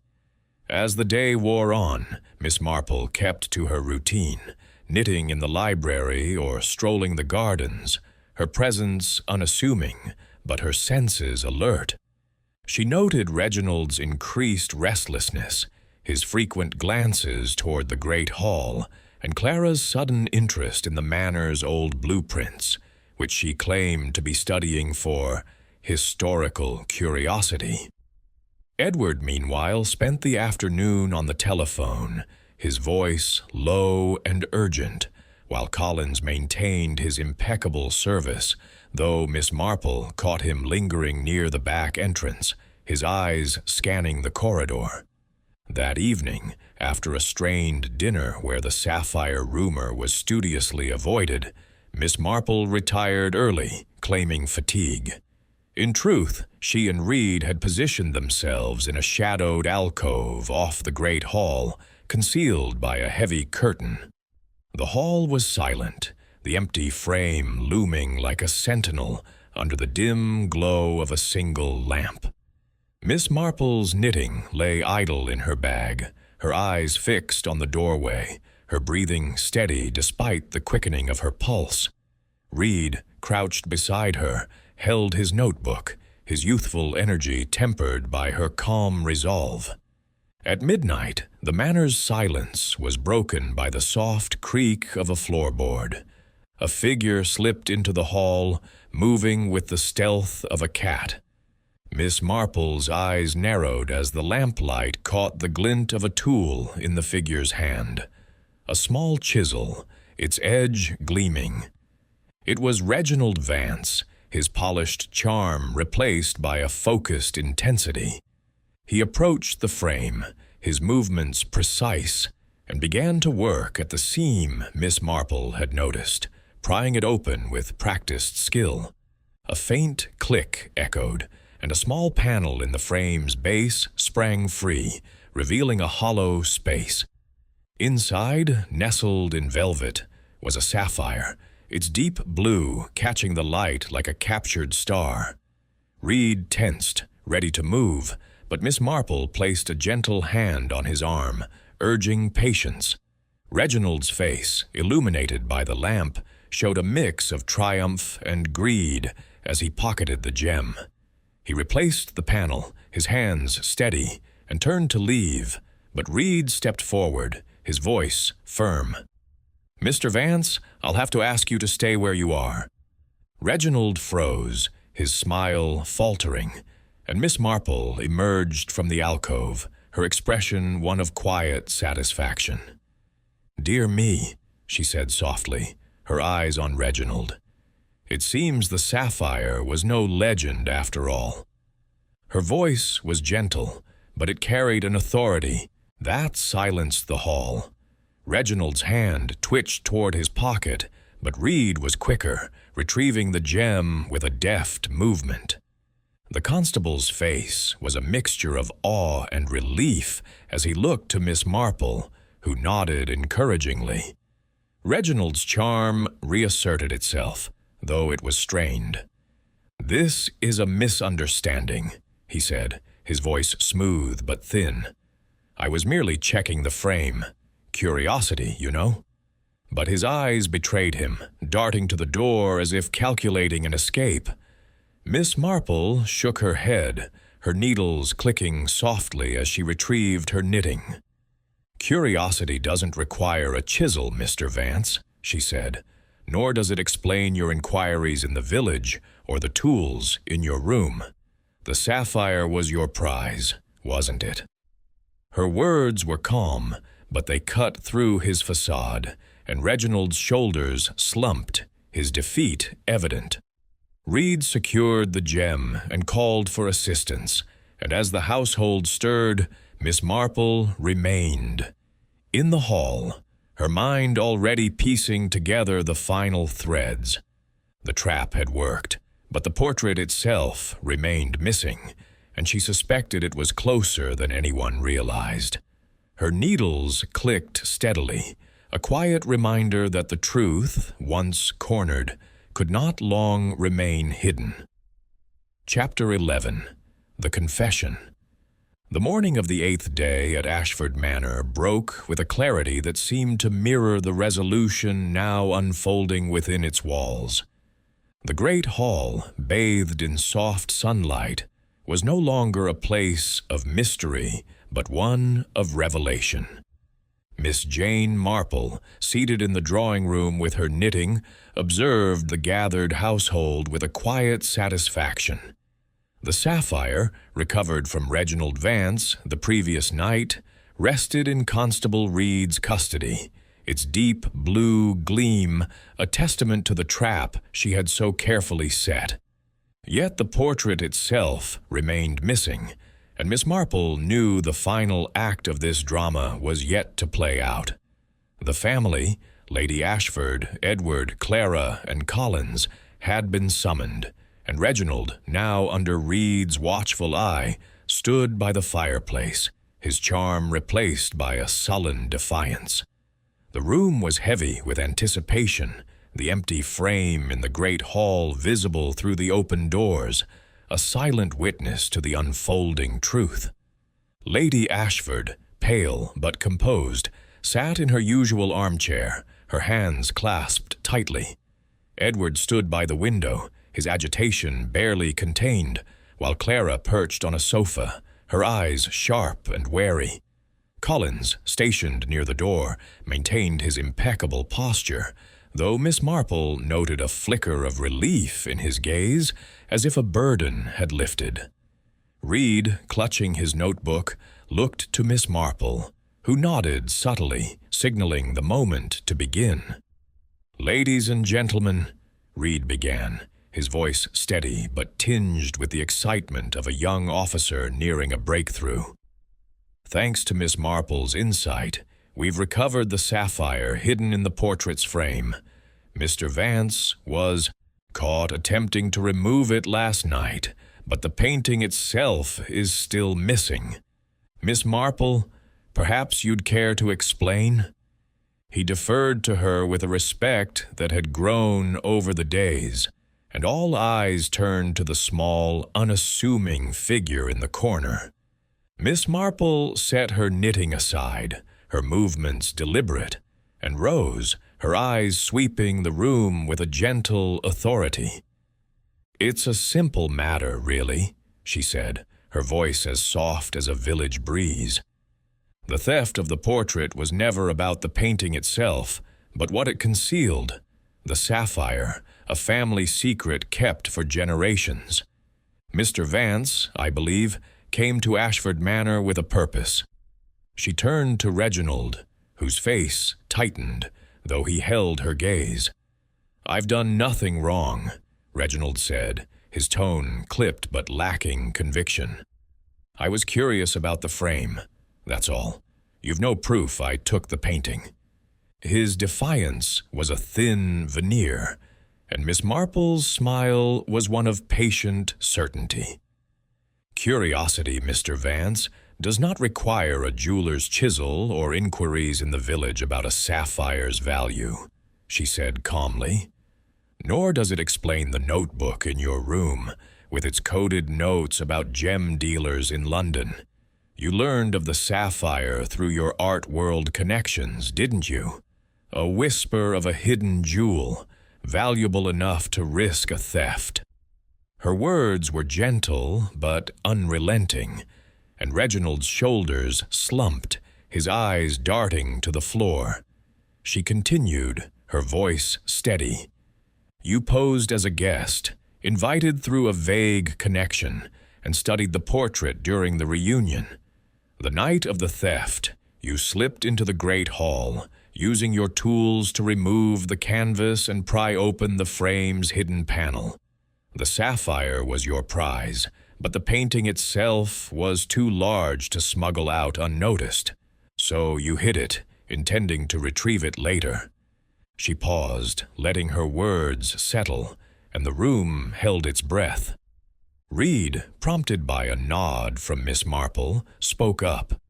Speaker 1: As the day wore on, Miss Marple kept to her routine, knitting in the library or strolling the gardens, her presence unassuming, but her senses alert. She noted Reginald's increased restlessness, his frequent glances toward the great hall, and Clara's sudden interest in the manor's old blueprints, which she claimed to be studying for historical curiosity. Edward, meanwhile, spent the afternoon on the telephone, his voice low and urgent, while Collins maintained his impeccable service, though Miss Marple caught him lingering near the back entrance, his eyes scanning the corridor. That evening, after a strained dinner where the sapphire rumor was studiously avoided, Miss Marple retired early, claiming fatigue. In truth, she and Reed had positioned themselves in a shadowed alcove off the great hall, concealed by a heavy curtain. The hall was silent, the empty frame looming like a sentinel under the dim glow of a single lamp. Miss Marple's knitting lay idle in her bag, her eyes fixed on the doorway, her breathing steady despite the quickening of her pulse. Reed, crouched beside her, held his notebook, his youthful energy tempered by her calm resolve. At midnight, the manor's silence was broken by the soft creak of a floorboard. A figure slipped into the hall, moving with the stealth of a cat. Miss Marple's eyes narrowed as the lamplight caught the glint of a tool in the figure's hand. A small chisel, its edge gleaming. It was Reginald Vance, his polished charm replaced by a focused intensity. He approached the frame, his movements precise, and began to work at the seam Miss Marple had noticed, prying it open with practiced skill. A faint click echoed, and a small panel in the frame's base sprang free, revealing a hollow space. Inside, nestled in velvet, was a sapphire, its deep blue catching the light like a captured star. Reed tensed, ready to move, but Miss Marple placed a gentle hand on his arm, urging patience. Reginald's face, illuminated by the lamp, showed a mix of triumph and greed as he pocketed the gem. He replaced the panel, his hands steady, and turned to leave, but Reed stepped forward, his voice firm. "Mr. Vance, I'll have to ask you to stay where you are." Reginald froze, his smile faltering, and Miss Marple emerged from the alcove, her expression one of quiet satisfaction. "Dear me," she said softly, her eyes on Reginald. "It seems the sapphire was no legend after all." Her voice was gentle, but it carried an authority that silenced the hall. Reginald's hand twitched toward his pocket, but Reed was quicker, retrieving the gem with a deft movement. The constable's face was a mixture of awe and relief as he looked to Miss Marple, who nodded encouragingly. Reginald's charm reasserted itself, though it was strained. "This is a misunderstanding," he said, his voice smooth but thin. "I was merely checking the frame. Curiosity, you know." But his eyes betrayed him, darting to the door as if calculating an escape. Miss Marple shook her head, her needles clicking softly as she retrieved her knitting. "Curiosity doesn't require a chisel, Mr. Vance," she said, "nor does it explain your inquiries in the village or the tools in your room. The sapphire was your prize, wasn't it?" Her words were calm, but they cut through his facade, and Reginald's shoulders slumped, his defeat evident. Reed secured the gem and called for assistance, and as the household stirred, Miss Marple remained. In the hall, her mind already piecing together the final threads. The trap had worked, but the portrait itself remained missing, and she suspected it was closer than anyone realized. Her needles clicked steadily, a quiet reminder that the truth, once cornered, could not long remain hidden. Chapter 11. The Confession. The morning of the 8th day at Ashford Manor broke with a clarity that seemed to mirror the resolution now unfolding within its walls. The great hall, bathed in soft sunlight, was no longer a place of mystery, but one of revelation. Miss Jane Marple, seated in the drawing-room with her knitting, observed the gathered household with a quiet satisfaction. The sapphire, recovered from Reginald Vance the previous night, rested in Constable Reed's custody, its deep blue gleam a testament to the trap she had so carefully set. Yet the portrait itself remained missing, and Miss Marple knew the final act of this drama was yet to play out. The family, Lady Ashford, Edward, Clara, and Collins, had been summoned, and Reginald, now under Reed's watchful eye, stood by the fireplace, his charm replaced by a sullen defiance. The room was heavy with anticipation, the empty frame in the great hall visible through the open doors, a silent witness to the unfolding truth. Lady Ashford, pale but composed, sat in her usual armchair, her hands clasped tightly. Edward stood by the window, his agitation barely contained, while Clara perched on a sofa, her eyes sharp and wary. Collins, stationed near the door, maintained his impeccable posture, though Miss Marple noted a flicker of relief in his gaze, as if a burden had lifted. Reed, clutching his notebook, looked to Miss Marple, who nodded subtly, signaling the moment to begin. "Ladies and gentlemen," Reed began, his voice steady but tinged with the excitement of a young officer nearing a breakthrough. "Thanks to Miss Marple's insight, we've recovered the sapphire hidden in the portrait's frame. Mr. Vance was caught attempting to remove it last night, but the painting itself is still missing. Miss Marple, perhaps you'd care to explain?" He deferred to her with a respect that had grown over the days, and all eyes turned to the small, unassuming figure in the corner. Miss Marple set her knitting aside, her movements deliberate, and rose, her eyes sweeping the room with a gentle authority. "It's a simple matter, really," she said, her voice as soft as a village breeze. "The theft of the portrait was never about the painting itself, but what it concealed, the sapphire, a family secret kept for generations. Mr. Vance, I believe, came to Ashford Manor with a purpose." She turned to Reginald, whose face tightened, though he held her gaze. "I've done nothing wrong," Reginald said, his tone clipped but lacking conviction. "I was curious about the frame, that's all. You've no proof I took the painting." His defiance was a thin veneer, and Miss Marple's smile was one of patient certainty. "Curiosity, Mr. Vance, does not require a jeweler's chisel or inquiries in the village about a sapphire's value," she said calmly. "Nor does it explain the notebook in your room, with its coded notes about gem dealers in London. You learned of the sapphire through your art world connections, didn't you? A whisper of a hidden jewel, valuable enough to risk a theft." Her words were gentle but unrelenting, and Reginald's shoulders slumped, his eyes darting to the floor. She continued, her voice steady. "You posed as a guest, invited through a vague connection, and studied the portrait during the reunion. The night of the theft, you slipped into the great hall, using your tools to remove the canvas and pry open the frame's hidden panel. The sapphire was your prize, but the painting itself was too large to smuggle out unnoticed, so you hid it, intending to retrieve it later." She paused, letting her words settle, and the room held its breath. Reed, prompted by a nod from Miss Marple, spoke up.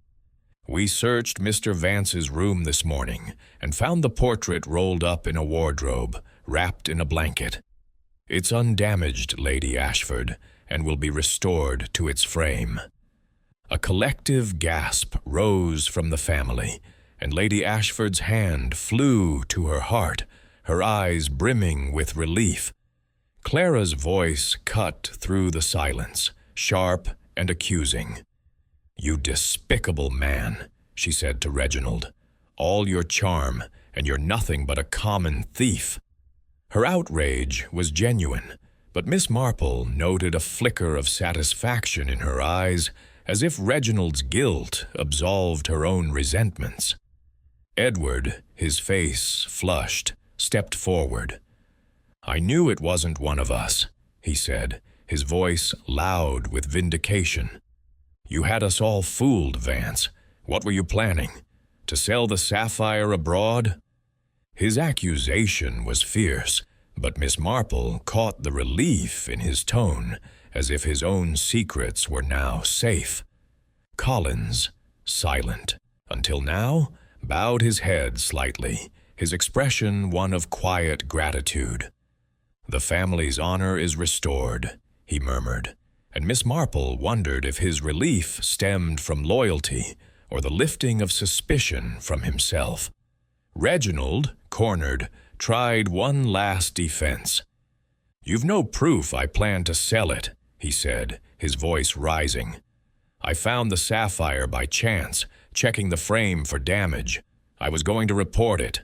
Speaker 1: "We searched Mr. Vance's room this morning and found the portrait rolled up in a wardrobe, wrapped in a blanket. It's undamaged, Lady Ashford, and will be restored to its frame." A collective gasp rose from the family, and Lady Ashford's hand flew to her heart, her eyes brimming with relief. Clara's voice cut through the silence, sharp and accusing. "You despicable man," she said to Reginald. "All your charm, and you're nothing but a common thief." Her outrage was genuine, but Miss Marple noted a flicker of satisfaction in her eyes, as if Reginald's guilt absolved her own resentments. Edward, his face flushed, stepped forward. "I knew it wasn't one of us," he said, his voice loud with vindication. "You had us all fooled, Vance. What were you planning? To sell the sapphire abroad?" His accusation was fierce, but Miss Marple caught the relief in his tone, as if his own secrets were now safe. Collins, silent until now, bowed his head slightly, his expression one of quiet gratitude. "The family's honor is restored," he murmured, and Miss Marple wondered if his relief stemmed from loyalty or the lifting of suspicion from himself. Reginald, cornered, tried one last defense. "You've no proof I plan to sell it," he said, his voice rising. "I found the sapphire by chance, checking the frame for damage. I was going to report it."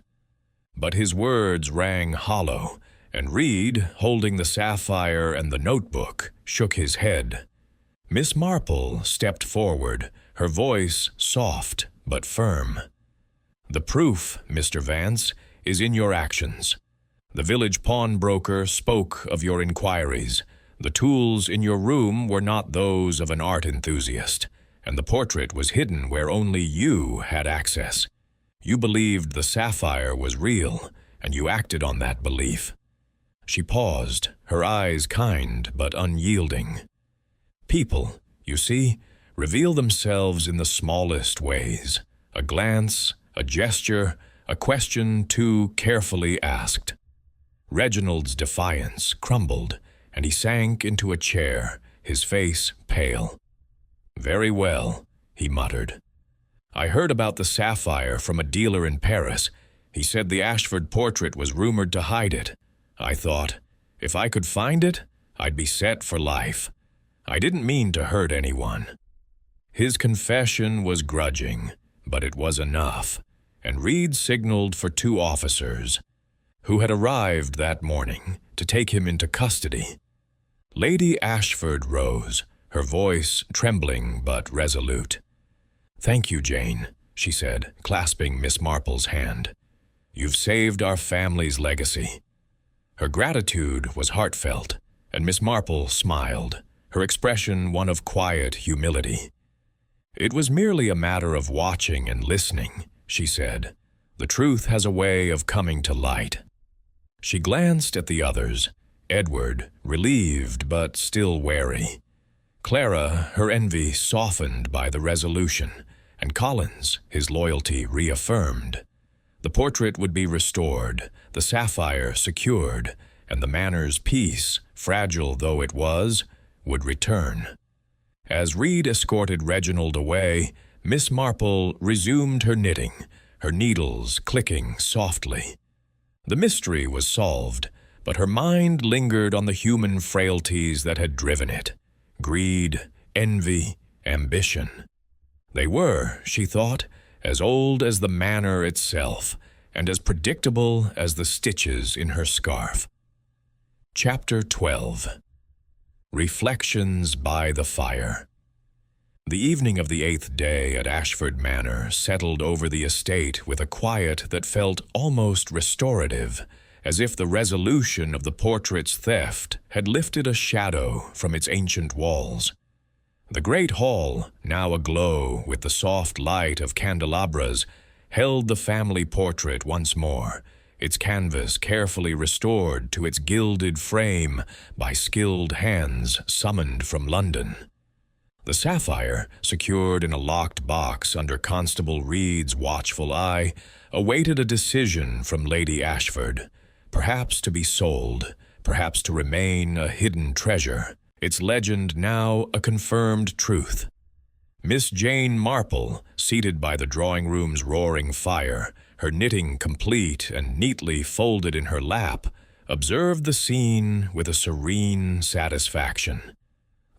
Speaker 1: But his words rang hollow, and Reed, holding the sapphire and the notebook, shook his head. Miss Marple stepped forward, her voice soft but firm. "The proof, Mr. Vance, is in your actions. The village pawnbroker spoke of your inquiries. The tools in your room were not those of an art enthusiast, and the portrait was hidden where only you had access. You believed the sapphire was real, and you acted on that belief." She paused, her eyes kind but unyielding. "People, you see, reveal themselves in the smallest ways. A glance, a gesture, a question too carefully asked." Reginald's defiance crumbled, and he sank into a chair, his face pale. "Very well," he muttered. "I heard about the sapphire from a dealer in Paris. He said the Ashford portrait was rumored to hide it. I thought, if I could find it, I'd be set for life. I didn't mean to hurt anyone." His confession was grudging, but it was enough, and Reed signaled for 2 officers, who had arrived that morning, to take him into custody. Lady Ashford rose, her voice trembling but resolute. "Thank you, Jane," she said, clasping Miss Marple's hand. "You've saved our family's legacy." Her gratitude was heartfelt, and Miss Marple smiled, her expression one of quiet humility. "It was merely a matter of watching and listening," she said. "The truth has a way of coming to light." She glanced at the others, Edward, relieved but still wary. Clara, her envy softened by the resolution, and Collins, his loyalty reaffirmed. The portrait would be restored, the sapphire secured, and the manor's peace, fragile though it was, would return. As Reed escorted Reginald away, Miss Marple resumed her knitting, her needles clicking softly. The mystery was solved, but her mind lingered on the human frailties that had driven it: greed, envy, ambition. They were, she thought, as old as the manor itself, and as predictable as the stitches in her scarf. Chapter 12. Reflections by the Fire. The evening of the 8th day at Ashford Manor settled over the estate with a quiet that felt almost restorative, as if the resolution of the portrait's theft had lifted a shadow from its ancient walls. The great hall, now aglow with the soft light of candelabras, held the family portrait once more, its canvas carefully restored to its gilded frame by skilled hands summoned from London. The sapphire, secured in a locked box under Constable Reed's watchful eye, awaited a decision from Lady Ashford, perhaps to be sold, perhaps to remain a hidden treasure, its legend now a confirmed truth. Miss Jane Marple, seated by the drawing-room's roaring fire, her knitting complete and neatly folded in her lap, observed the scene with a serene satisfaction.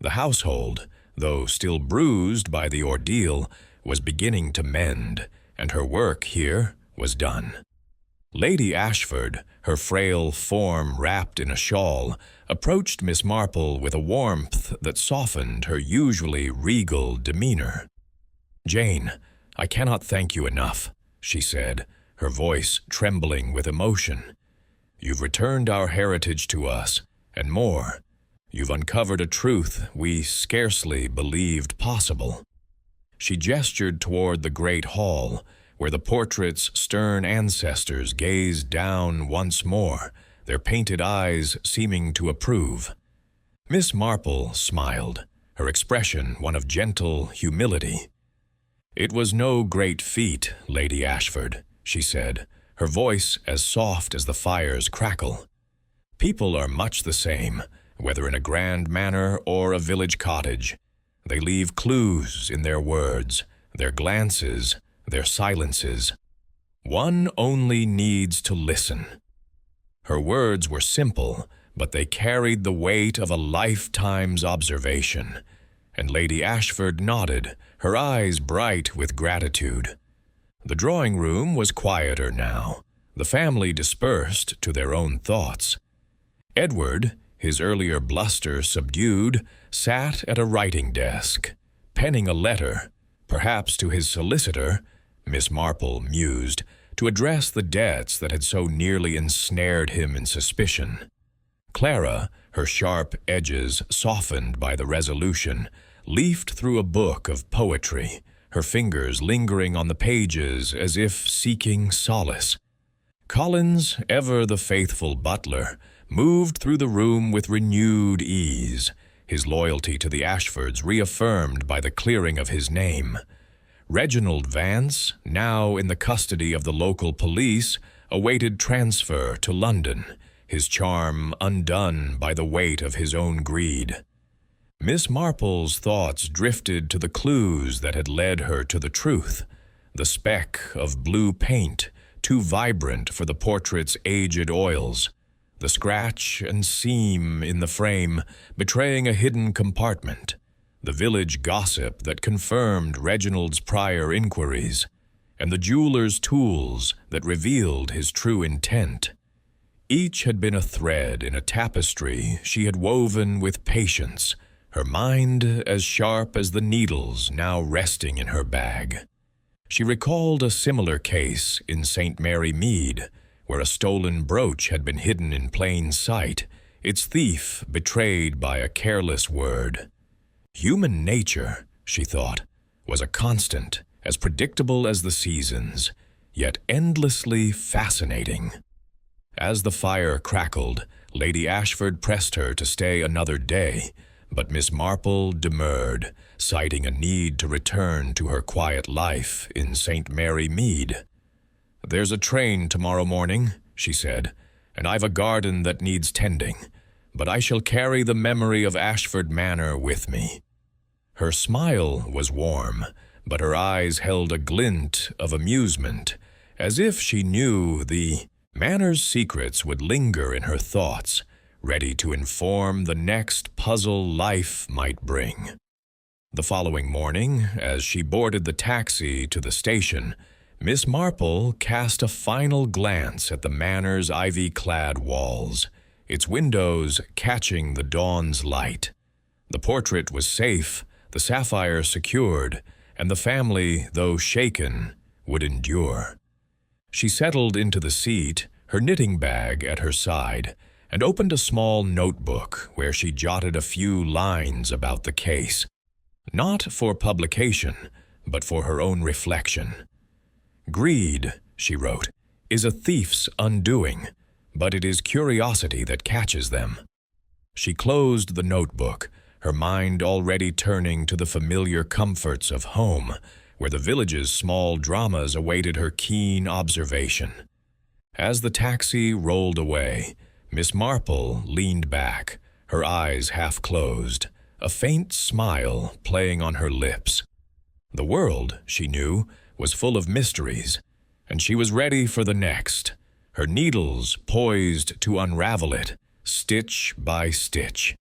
Speaker 1: The household, though still bruised by the ordeal, was beginning to mend, and her work here was done. Lady Ashford, her frail form wrapped in a shawl, approached Miss Marple with a warmth that softened her usually regal demeanor. "Jane, I cannot thank you enough," she said, her voice trembling with emotion. "You've returned our heritage to us, and more, you've uncovered a truth we scarcely believed possible." She gestured toward the great hall, where the portrait's stern ancestors gazed down once more, their painted eyes seeming to approve. Miss Marple smiled, her expression one of gentle humility. "It was no great feat, Lady Ashford," she said, her voice as soft as the fire's crackle. "People are much the same, whether in a grand manor or a village cottage. They leave clues in their words, their glances, their silences. One only needs to listen." Her words were simple, but they carried the weight of a lifetime's observation, and Lady Ashford nodded, her eyes bright with gratitude. The drawing-room was quieter now. The family dispersed to their own thoughts. Edward, his earlier bluster subdued, sat at a writing desk, penning a letter, perhaps to his solicitor, Miss Marple mused, to address the debts that had so nearly ensnared him in suspicion. Clara, her sharp edges softened by the resolution, leafed through a book of poetry, her fingers lingering on the pages as if seeking solace. Collins, ever the faithful butler, moved through the room with renewed ease, his loyalty to the Ashfords reaffirmed by the clearing of his name. Reginald Vance, now in the custody of the local police, awaited transfer to London, his charm undone by the weight of his own greed. Miss Marple's thoughts drifted to the clues that had led her to the truth, the speck of blue paint, too vibrant for the portrait's aged oils, the scratch and seam in the frame betraying a hidden compartment, the village gossip that confirmed Reginald's prior inquiries, and the jeweler's tools that revealed his true intent. Each had been a thread in a tapestry she had woven with patience, her mind as sharp as the needles now resting in her bag. She recalled a similar case in St. Mary Mead, where a stolen brooch had been hidden in plain sight, its thief betrayed by a careless word. Human nature, she thought, was a constant, as predictable as the seasons, yet endlessly fascinating. As the fire crackled, Lady Ashford pressed her to stay another day, but Miss Marple demurred, citing a need to return to her quiet life in St. Mary Mead. "There's a train tomorrow morning," she said, "and I've a garden that needs tending, but I shall carry the memory of Ashford Manor with me." Her smile was warm, but her eyes held a glint of amusement, as if she knew the Manor's secrets would linger in her thoughts, ready to inform the next puzzle life might bring. The following morning, as she boarded the taxi to the station, Miss Marple cast a final glance at the Manor's ivy-clad walls, its windows catching the dawn's light. The portrait was safe, the sapphire secured, and the family, though shaken, would endure. She settled into the seat, her knitting bag at her side, and opened a small notebook where she jotted a few lines about the case. Not for publication, but for her own reflection. "Greed," she wrote, "is a thief's undoing, but it is curiosity that catches them." She closed the notebook, her mind already turning to the familiar comforts of home, where the village's small dramas awaited her keen observation. As the taxi rolled away, Miss Marple leaned back, her eyes half closed, a faint smile playing on her lips. The world, she knew, was full of mysteries, and she was ready for the next, her needles poised to unravel it, stitch by stitch.